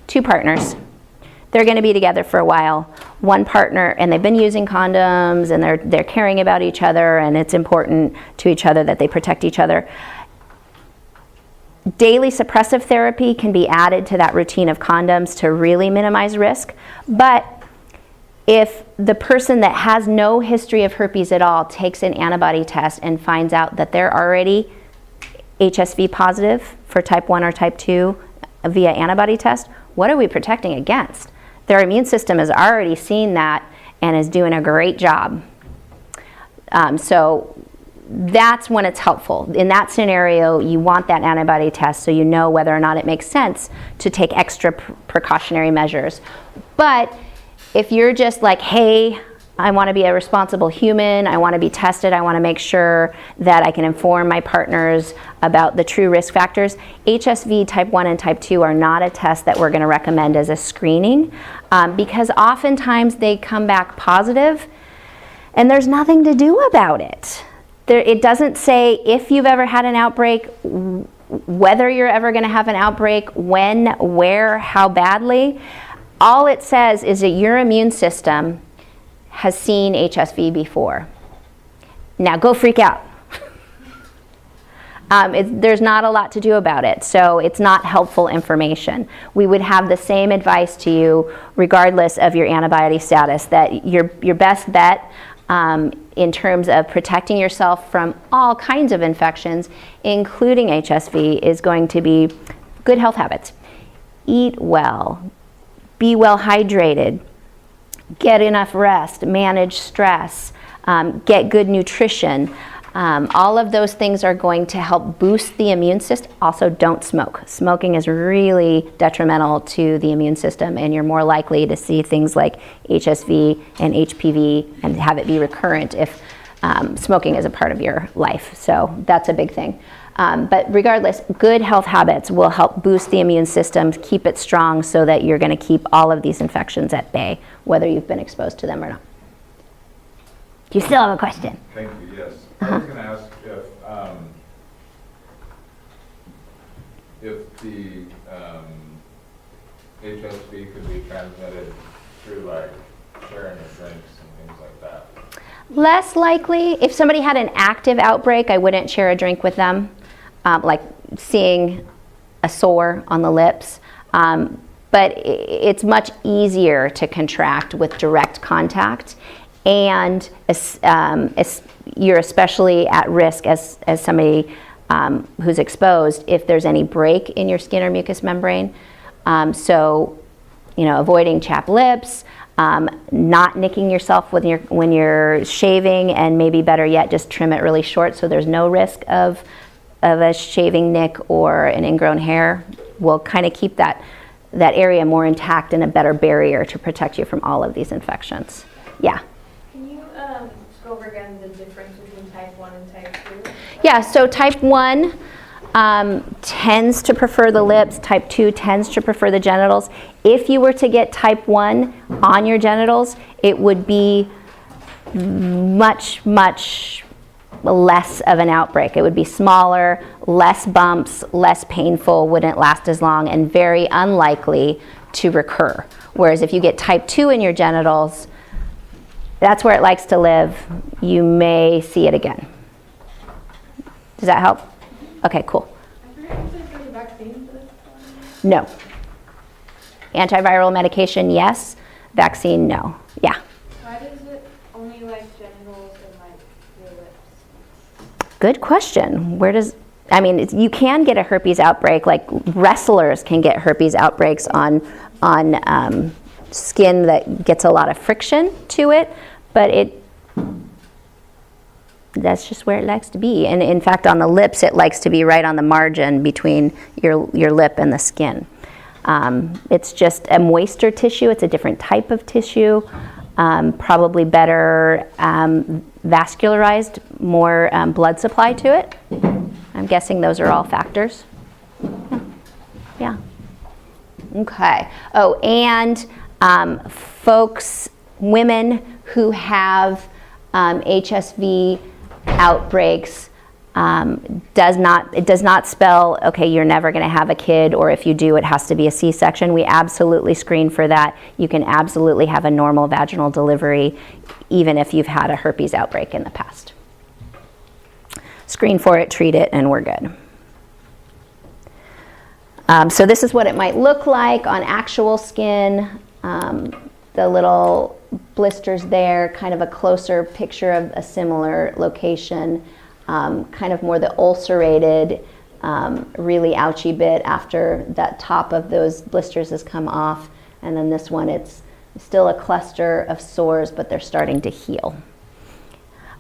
2 partners. They're going to be together for a while. One partner, and they've been using condoms, and they're caring about each other, and it's important to each other that they protect each other. Daily suppressive therapy can be added to that routine of condoms to really minimize risk. But if the person that has no history of herpes at all takes an antibody test and finds out that they're already HSV positive for type 1 or type 2 via antibody test, what are we protecting against? Their immune system has already seen that and is doing a great job. So that's when it's helpful. In that scenario, you want that antibody test so you know whether or not it makes sense to take extra precautionary measures. But if you're just like, hey, I want to be a responsible human, I want to be tested, I want to make sure that I can inform my partners about the true risk factors, HSV type 1 and type 2 are not a test that we're going to recommend as a screening because oftentimes they come back positive and there's nothing to do about it. It doesn't say if you've ever had an outbreak, whether you're ever going to have an outbreak, when, where, how badly. All it says is that your immune system has seen HSV before. Now go freak out. There's not a lot to do about it, so it's not helpful information. We would have the same advice to you regardless of your antibody status, that your best bet in terms of protecting yourself from all kinds of infections, including HSV, is going to be good health habits. Eat well, be well hydrated, get enough rest, manage stress, get good nutrition. All of those things are going to help boost the immune system. Also, don't smoke. Smoking is really detrimental to the immune system, and you're more likely to see things like HSV and HPV and have it be recurrent if smoking is a part of your life. So that's a big thing. But regardless, good health habits will help boost the immune system, keep it strong so that you're going to keep all of these infections at bay, whether you've been exposed to them or not. Do you still have a question? Thank you, yes. I was going to ask if the HSV could be transmitted through like sharing of drinks and things like that. Less likely. If somebody had an active outbreak, I wouldn't share a drink with them, like seeing a sore on the lips. But it's much easier to contract with direct contact, and you're especially at risk as somebody who's exposed if there's any break in your skin or mucous membrane. So, avoiding chapped lips, not nicking yourself when you're shaving, and maybe better yet, just trim it really short so there's no risk of a shaving nick or an ingrown hair. Will kind of keep that area more intact and a better barrier to protect you from all of these infections. Yeah. Can you go over again the difference between type 1 and type 2? Yeah, so type 1 tends to prefer the lips, type 2 tends to prefer the genitals. If you were to get type 1 on your genitals, it would be much, much less of an outbreak. It would be smaller, less bumps, less painful, wouldn't last as long, and very unlikely to recur. Whereas if you get type 2 in your genitals, that's where it likes to live. You may see it again. Does that help? Okay, cool. I forget if there's any vaccine for this one. No. Antiviral medication, yes. Vaccine, no. Yeah. Why does it only like genitals and like your lips? Good question. You can get a herpes outbreak, like wrestlers can get herpes outbreaks on skin that gets a lot of friction to it, but that's just where it likes to be. And in fact, on the lips, it likes to be right on the margin between your lip and the skin. It's just a moister tissue. It's a different type of tissue, probably better vascularized, more blood supply to it. I'm guessing those are all factors. Yeah. Okay. Oh, and women who have HSV outbreaks, it does not spell, okay, you're never going to have a kid, or if you do, it has to be a C-section. We absolutely screen for that. You can absolutely have a normal vaginal delivery, even if you've had a herpes outbreak in the past. Screen for it, treat it, and we're good. So this is what it might look like on actual skin. The little blisters there, kind of a closer picture of a similar location. Kind of more the ulcerated, really ouchy bit after that top of those blisters has come off. And then this one, it's still a cluster of sores, but they're starting to heal.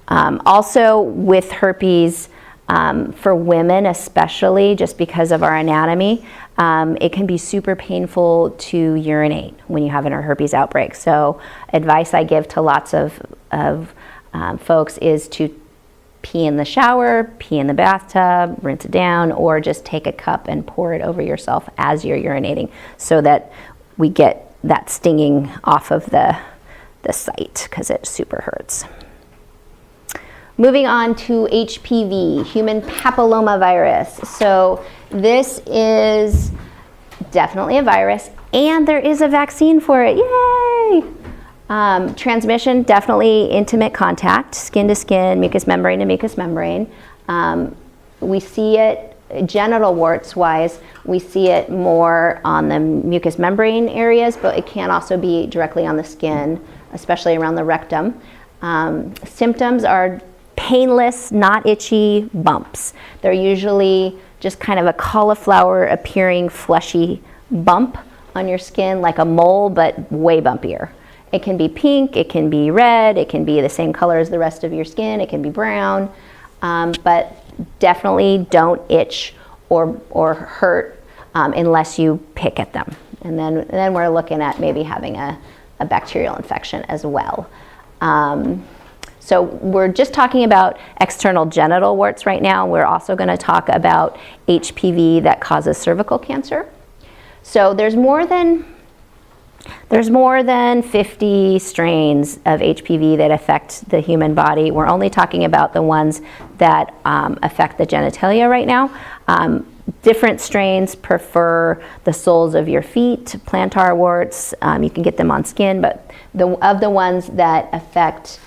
Also with herpes, for women especially, just because of our anatomy, it can be super painful to urinate when you have a herpes outbreak. So advice I give to lots of folks is to pee in the shower, pee in the bathtub, rinse it down, or just take a cup and pour it over yourself as you're urinating so that we get that stinging off of the site, because it super hurts. Moving on to HPV, human papillomavirus. So this is definitely a virus, and there is a vaccine for it. Yay! Transmission, definitely intimate contact, skin to skin, mucous membrane to mucous membrane. We see it, genital warts wise, we see it more on the mucous membrane areas, but it can also be directly on the skin, especially around the rectum. Symptoms are painless, not itchy bumps. They're usually just kind of a cauliflower appearing fleshy bump on your skin, like a mole, but way bumpier. It can be pink, it can be red, it can be the same color as the rest of your skin, it can be brown, but definitely don't itch or hurt unless you pick at them. And then we're looking at maybe having a bacterial infection as well. So we're just talking about external genital warts right now. We're also going to talk about HPV that causes cervical cancer. So there's more than 50 strains of HPV that affect the human body. We're only talking about the ones that affect the genitalia right now. Different strains prefer the soles of your feet, plantar warts. You can get them on skin, but of the ones that affect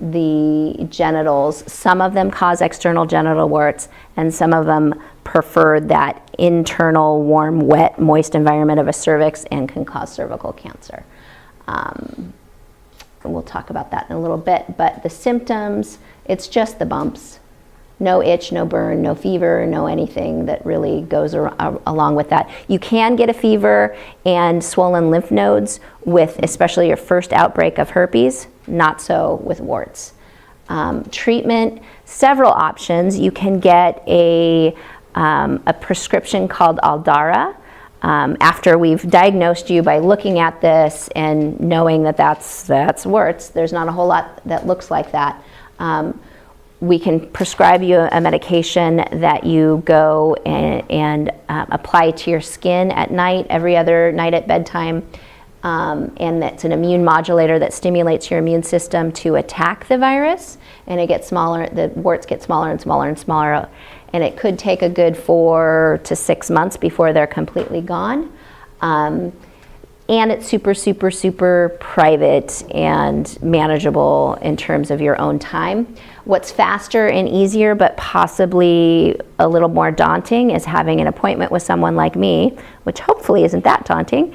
the genitals, some of them cause external genital warts, and some of them prefer that internal, warm, wet, moist environment of a cervix and can cause cervical cancer. And we'll talk about that in a little bit, but the symptoms, it's just the bumps. No itch, no burn, no fever, no anything that really goes along with that. You can get a fever and swollen lymph nodes with especially your first outbreak of herpes, not so with warts. Treatment, several options. You can get a prescription called Aldara after we've diagnosed you by looking at this and knowing that that's warts. There's not a whole lot that looks like that. We can prescribe you a medication that you go and apply to your skin at night, every other night at bedtime. And that's an immune modulator that stimulates your immune system to attack the virus. And it gets smaller, the warts get smaller and smaller and smaller. And it could take a good 4 to 6 months before they're completely gone. and it's super, super, super private and manageable in terms of your own time. What's faster and easier, but possibly a little more daunting, is having an appointment with someone like me, which hopefully isn't that daunting,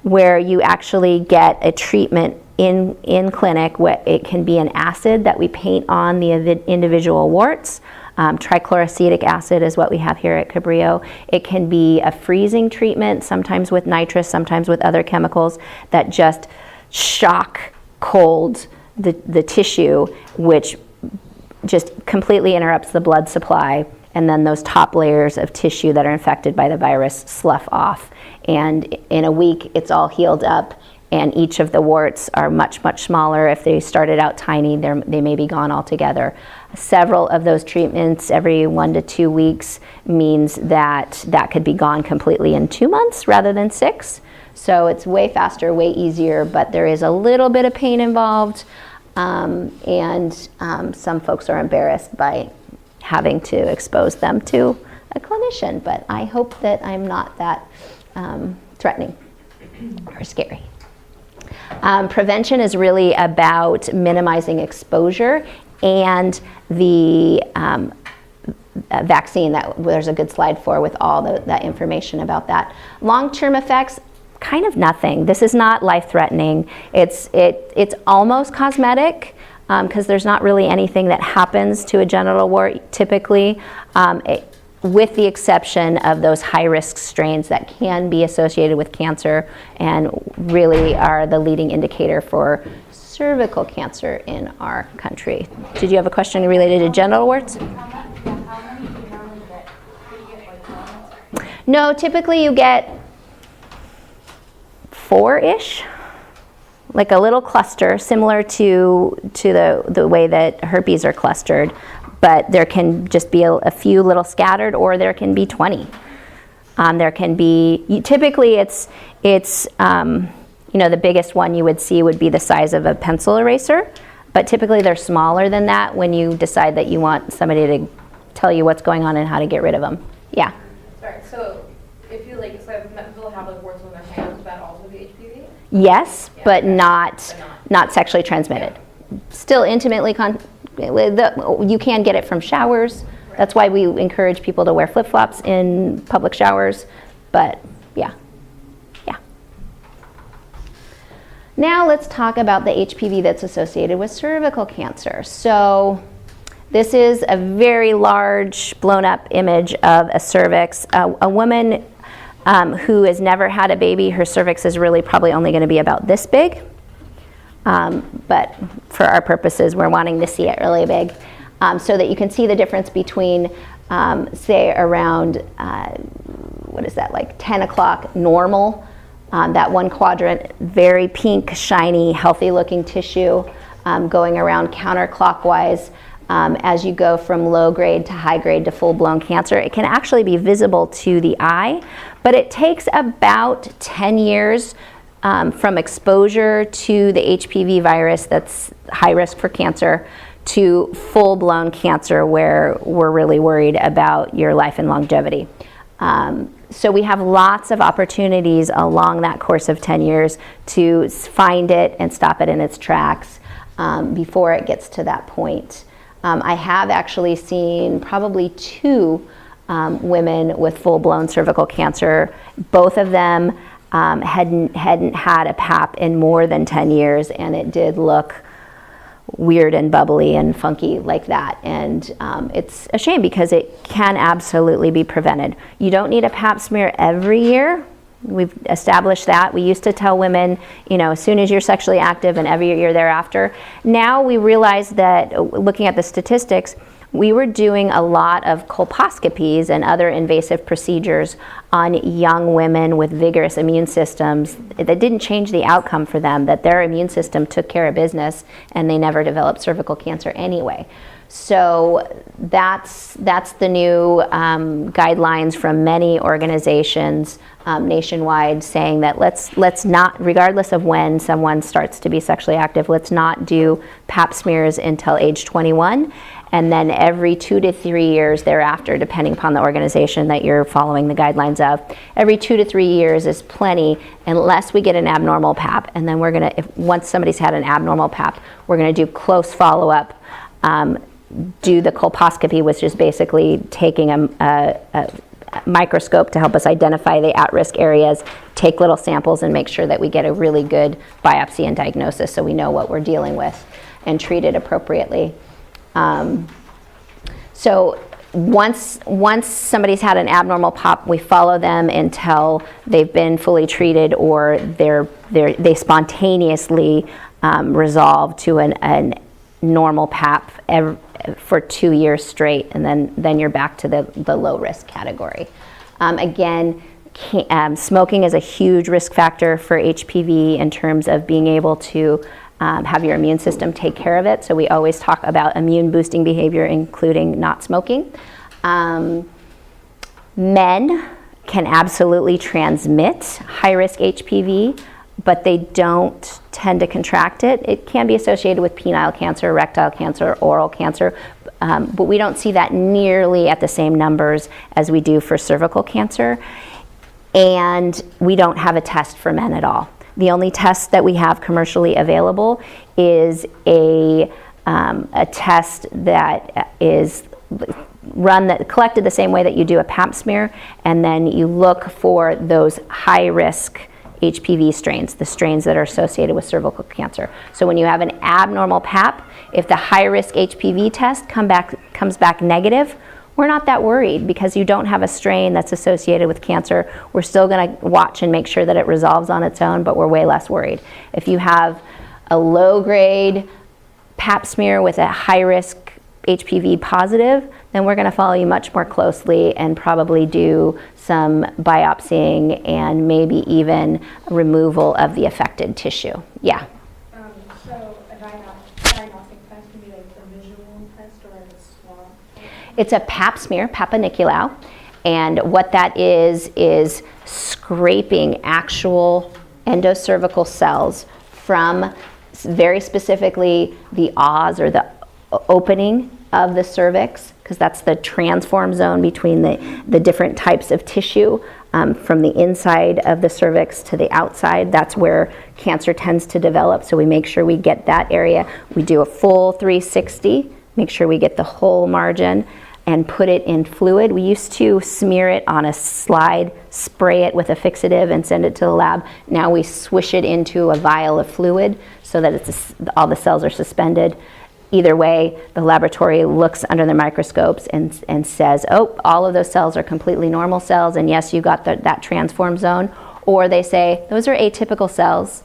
where you actually get a treatment in clinic. It can be an acid that we paint on the individual warts. Trichloroacetic acid is what we have here at Cabrillo. It can be a freezing treatment, sometimes with nitrous, sometimes with other chemicals that just shock cold the tissue, which just completely interrupts the blood supply, and then those top layers of tissue that are infected by the virus slough off. And in a week, it's all healed up, and each of the warts are much, much smaller. If they started out tiny, they may be gone altogether. Several of those treatments every 1 to 2 weeks means that could be gone completely in 2 months rather than 6. So it's way faster, way easier, but there is a little bit of pain involved, and some folks are embarrassed by having to expose them to a clinician, but I hope that I'm not that threatening or scary. Prevention is really about minimizing exposure, and the vaccine that there's a good slide for with all that information about that. Long-term effects, kind of nothing. This is not life-threatening. It's almost cosmetic, because there's not really anything that happens to a genital wart typically, with the exception of those high-risk strains that can be associated with cancer and really are the leading indicator for cervical cancer in our country. Did you have a question related to genital warts? No, typically you get 4-ish, like a little cluster, similar to the way that herpes are clustered, but there can just be a few little scattered, or there can be 20. There can be, typically it's the biggest one you would see would be the size of a pencil eraser, but typically they're smaller than that when you decide that you want somebody to tell you what's going on and how to get rid of them. Yeah. Sorry, so if you like, so I've met people that have like warts on their hands, would that also be HPV? Yes, Yeah. but not sexually transmitted. Yeah. Still intimately, you can get it from showers. Right. That's why we encourage people to wear flip-flops in public showers, but yeah. Now let's talk about the HPV that's associated with cervical cancer. So this is a very large blown up image of a cervix. A woman who has never had a baby, her cervix is really probably only going to be about this big. But for our purposes, we're wanting to see it really big, so that you can see the difference between, say, around, what is that, like 10 o'clock normal, that one quadrant, very pink, shiny, healthy-looking tissue, going around counterclockwise. As you go from low grade to high grade to full-blown cancer, it can actually be visible to the eye, but it takes about 10 years from exposure to the HPV virus that's high risk for cancer to full-blown cancer, where we're really worried about your life and longevity. So we have lots of opportunities along that course of 10 years to find it and stop it in its tracks before it gets to that point. I have actually seen probably 2 women with full-blown cervical cancer. Both of them hadn't had a PAP in more than 10 years, and it did look weird and bubbly and funky like that. And it's a shame because it can absolutely be prevented. You don't need a PAP smear every year. We've established that. We used to tell women, as soon as you're sexually active and every year thereafter. Now we realize that, looking at the statistics, we were doing a lot of colposcopies and other invasive procedures on young women with vigorous immune systems that didn't change the outcome for them, that their immune system took care of business and they never developed cervical cancer anyway. So that's the new guidelines from many organizations nationwide, saying that let's not, regardless of when someone starts to be sexually active, let's not do PAP smears until age 21. And then every 2 to 3 years thereafter, depending upon the organization that you're following the guidelines of, every 2 to 3 years is plenty unless we get an abnormal PAP. And then we're going to, once somebody's had an abnormal PAP, we're going to do close follow-up, do the colposcopy, which is basically taking a microscope to help us identify the at-risk areas, take little samples and make sure that we get a really good biopsy and diagnosis so we know what we're dealing with and treat it appropriately. So once somebody's had an abnormal PAP, we follow them until they've been fully treated or they spontaneously resolve to an normal PAP for 2 years straight, and then you're back to the low risk category. Again, smoking is a huge risk factor for HPV in terms of being able to have your immune system take care of it. So we always talk about immune boosting behavior, including not smoking. Men can absolutely transmit high risk HPV, but they don't tend to contract it. It can be associated with penile cancer, rectal cancer, oral cancer, but we don't see that nearly at the same numbers as we do for cervical cancer. And we don't have a test for men at all. The only test that we have commercially available is a test that is collected the same way that you do a pap smear, and then you look for those high risk HPV strains, the strains that are associated with cervical cancer. So when you have an abnormal PAP, if the high-risk HPV test comes back negative, we're not that worried because you don't have a strain that's associated with cancer. We're still going to watch and make sure that it resolves on its own, but we're way less worried. If you have a low-grade pap smear with a high-risk HPV positive, then we're going to follow you much more closely and probably do some biopsying and maybe even removal of the affected tissue. Yeah. So a diagnostic test can be like a visual test or a swab? It's a pap smear, Papa Nicolau, and what that is scraping actual endocervical cells from very specifically the Oz or the opening of the cervix, because that's the transform zone between the different types of tissue from the inside of the cervix to the outside. That's where cancer tends to develop, so we make sure we get that area. We do a full 360, make sure we get the whole margin, and put it in fluid. We used to smear it on a slide, spray it with a fixative, and send it to the lab. Now we swish it into a vial of fluid so that all the cells are suspended. Either way, the laboratory looks under the microscopes and says, oh, all of those cells are completely normal cells, and yes, you got that transform zone. Or they say, those are atypical cells,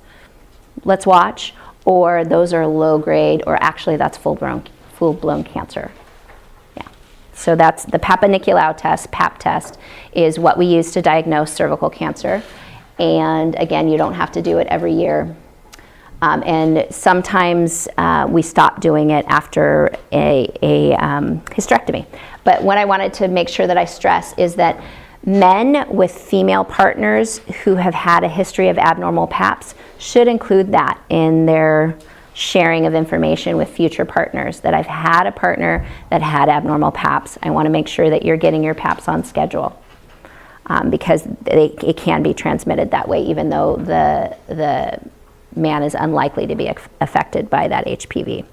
let's watch. Or those are low grade, or actually that's full-blown cancer. Yeah. So that's the Papa Nicolau test, PAP test, is what we use to diagnose cervical cancer. And again, you don't have to do it every year. And sometimes we stop doing it after a hysterectomy. But what I wanted to make sure that I stress is that men with female partners who have had a history of abnormal PAPs should include that in their sharing of information with future partners, that I've had a partner that had abnormal PAPs. I want to make sure that you're getting your PAPs on schedule. Because it can be transmitted that way, even though the man is unlikely to be affected by that HPV.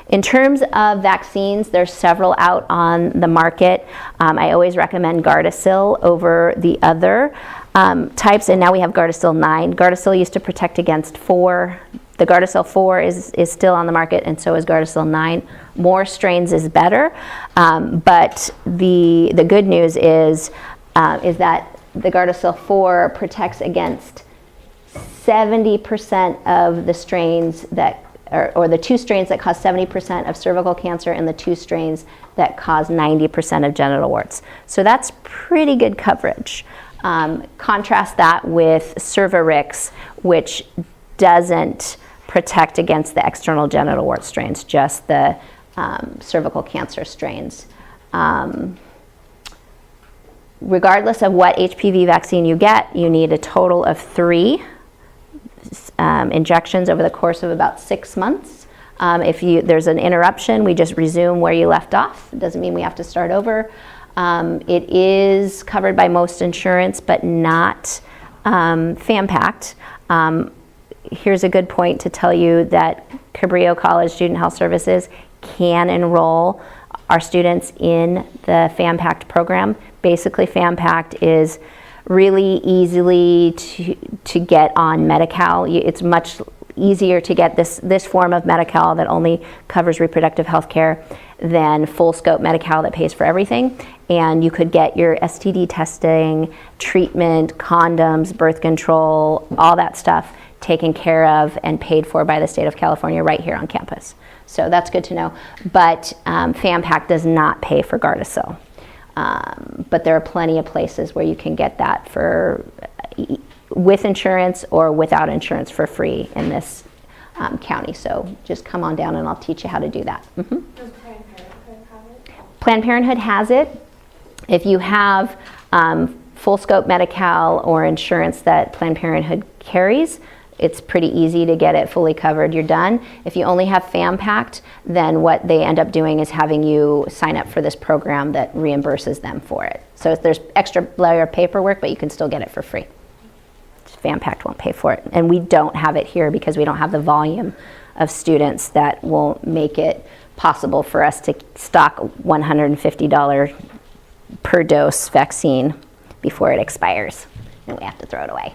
In terms of vaccines, there's several out on the market. I always recommend Gardasil over the other types, and now we have Gardasil 9. Gardasil used to protect against 4. The Gardasil 4 is still on the market, and so is Gardasil 9. More strains is better, but the good news is that the Gardasil 4 protects against 70% of the strains that, or the 2 strains that cause 70% of cervical cancer and the 2 strains that cause 90% of genital warts. So that's pretty good coverage. Contrast that with Cervarix, which doesn't protect against the external genital wart strains, just the cervical cancer strains. Regardless of what HPV vaccine you get, you need a total of 3 injections over the course of about 6 months. If there's an interruption, we just resume where you left off. It doesn't mean we have to start over. It is covered by most insurance, but not FAMPACT. Here's a good point to tell you that Cabrillo College Student Health Services can enroll our students in the FAMPACT program. Basically, FAMPACT is really easily to get on Medi-Cal. It's much easier to get this form of Medi-Cal that only covers reproductive health care than full scope Medi-Cal that pays for everything. And you could get your STD testing, treatment, condoms, birth control, all that stuff taken care of and paid for by the state of California right here on campus. So that's good to know. But FAMPACT does not pay for Gardasil. But there are plenty of places where you can get that for with insurance or without insurance for free in this county. So just come on down and I'll teach you how to do that. Mm-hmm. Does Planned Parenthood have it? Planned Parenthood has it. If you have full scope Medi-Cal or insurance that Planned Parenthood carries, it's pretty easy to get it fully covered. You're done. If you only have FAMPACT, then what they end up doing is having you sign up for this program that reimburses them for it. So there's extra layer of paperwork, but you can still get it for free. FAMPACT won't pay for it. And we don't have it here because we don't have the volume of students that will make it possible for us to stock $150 per dose vaccine before it expires. And we have to throw it away.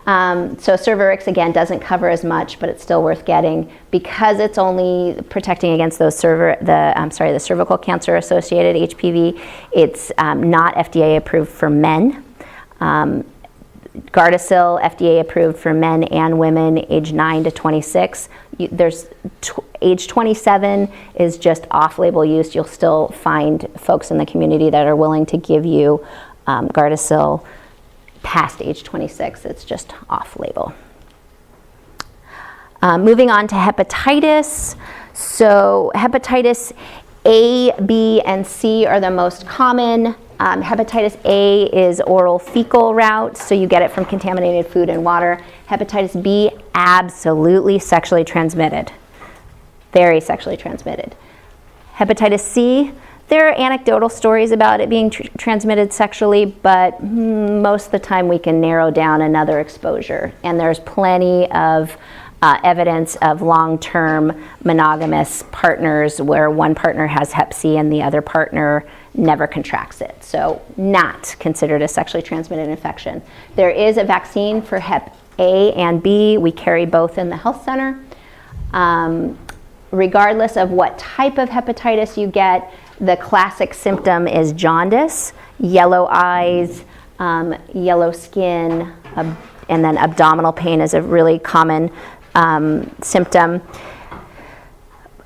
So Cervarix, again, doesn't cover as much, but it's still worth getting because it's only protecting against those the cervical cancer associated HPV. It's not FDA approved for men. Gardasil, FDA approved for men and women age 9 to 26. Age 27 is just off-label use. You'll still find folks in the community that are willing to give you Gardasil past age 26. It's just off-label. Moving on to hepatitis. So hepatitis A, B, and C are the most common. Hepatitis A is oral fecal route, so you get it from contaminated food and water. Hepatitis B, absolutely sexually transmitted. Very sexually transmitted. Hepatitis C, there are anecdotal stories about it being transmitted sexually, but most of the time we can narrow down another exposure. And there's plenty of evidence of long-term monogamous partners where one partner has Hep C and the other partner never contracts it. So not considered a sexually transmitted infection. There is a vaccine for Hep A and B. We carry both in the health center. Regardless of what type of hepatitis you get, the classic symptom is jaundice, yellow eyes, yellow skin, and then abdominal pain is a really common symptom.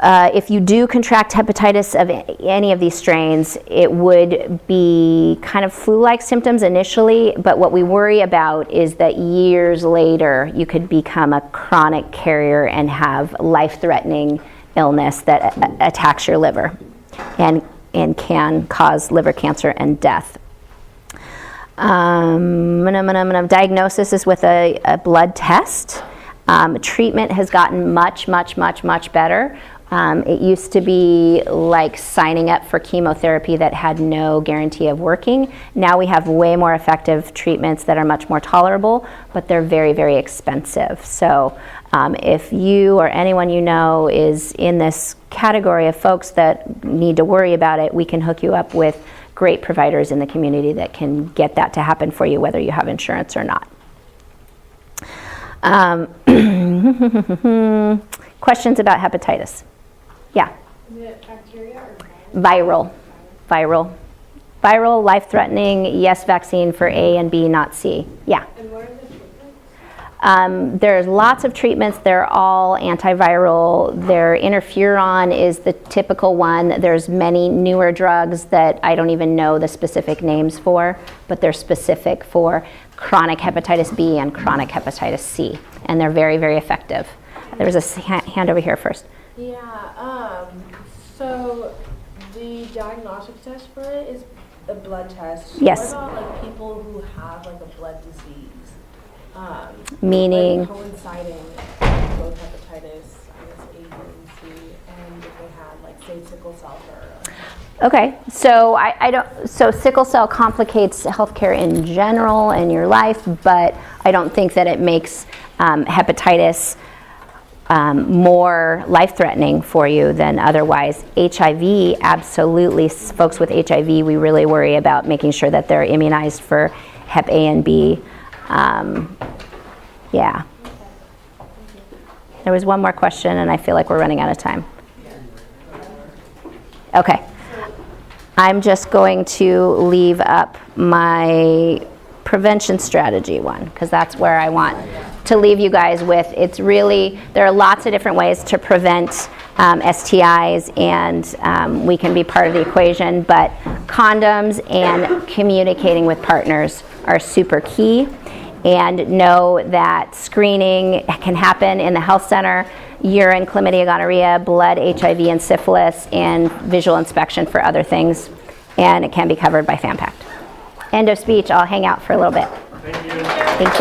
If you do contract hepatitis of any of these strains, it would be kind of flu-like symptoms initially, but what we worry about is that years later you could become a chronic carrier and have life-threatening illness that attacks your liver and can cause liver cancer and death. Diagnosis is with a blood test. Treatment has gotten much better. It used to be like signing up for chemotherapy that had no guarantee of working. Now we have way more effective treatments that are much more tolerable, but they're very, very expensive. So if you or anyone you know is in this category of folks that need to worry about it, we can hook you up with great providers in the community that can get that to happen for you, whether you have insurance or not. Questions about hepatitis? Yeah. Is it bacteria or Viral, life-threatening, yes, vaccine for A and B, not C. Yeah. And what are the treatments? There's lots of treatments. They're all antiviral. Their interferon is the typical one. There's many newer drugs that I don't even know the specific names for, but they're specific for chronic hepatitis B and chronic hepatitis C, and they're very, very effective. There was a hand over here first. Yeah, so the diagnostic test for it is a blood test. Yes. What about like people who have like a blood disease? Meaning? Like coinciding with both hepatitis, I guess, A and C. and if they had, like, say, sickle cell or Okay, so I don't. So sickle cell complicates healthcare in general in your life, but I don't think that it makes hepatitis more life-threatening for you than otherwise. HIV, absolutely. Folks with HIV, we really worry about making sure that they're immunized for Hep A and B. Yeah. There was one more question, and I feel like we're running out of time. Okay. I'm just going to leave up my prevention strategy one, because that's where I want to leave you guys with. It's really, there are lots of different ways to prevent STIs, and we can be part of the equation, but condoms and communicating with partners are super key. And know that screening can happen in the health center, urine, chlamydia, gonorrhea, blood, HIV, and syphilis, and visual inspection for other things. And it can be covered by FAMPACT. End of speech. I'll hang out for a little bit.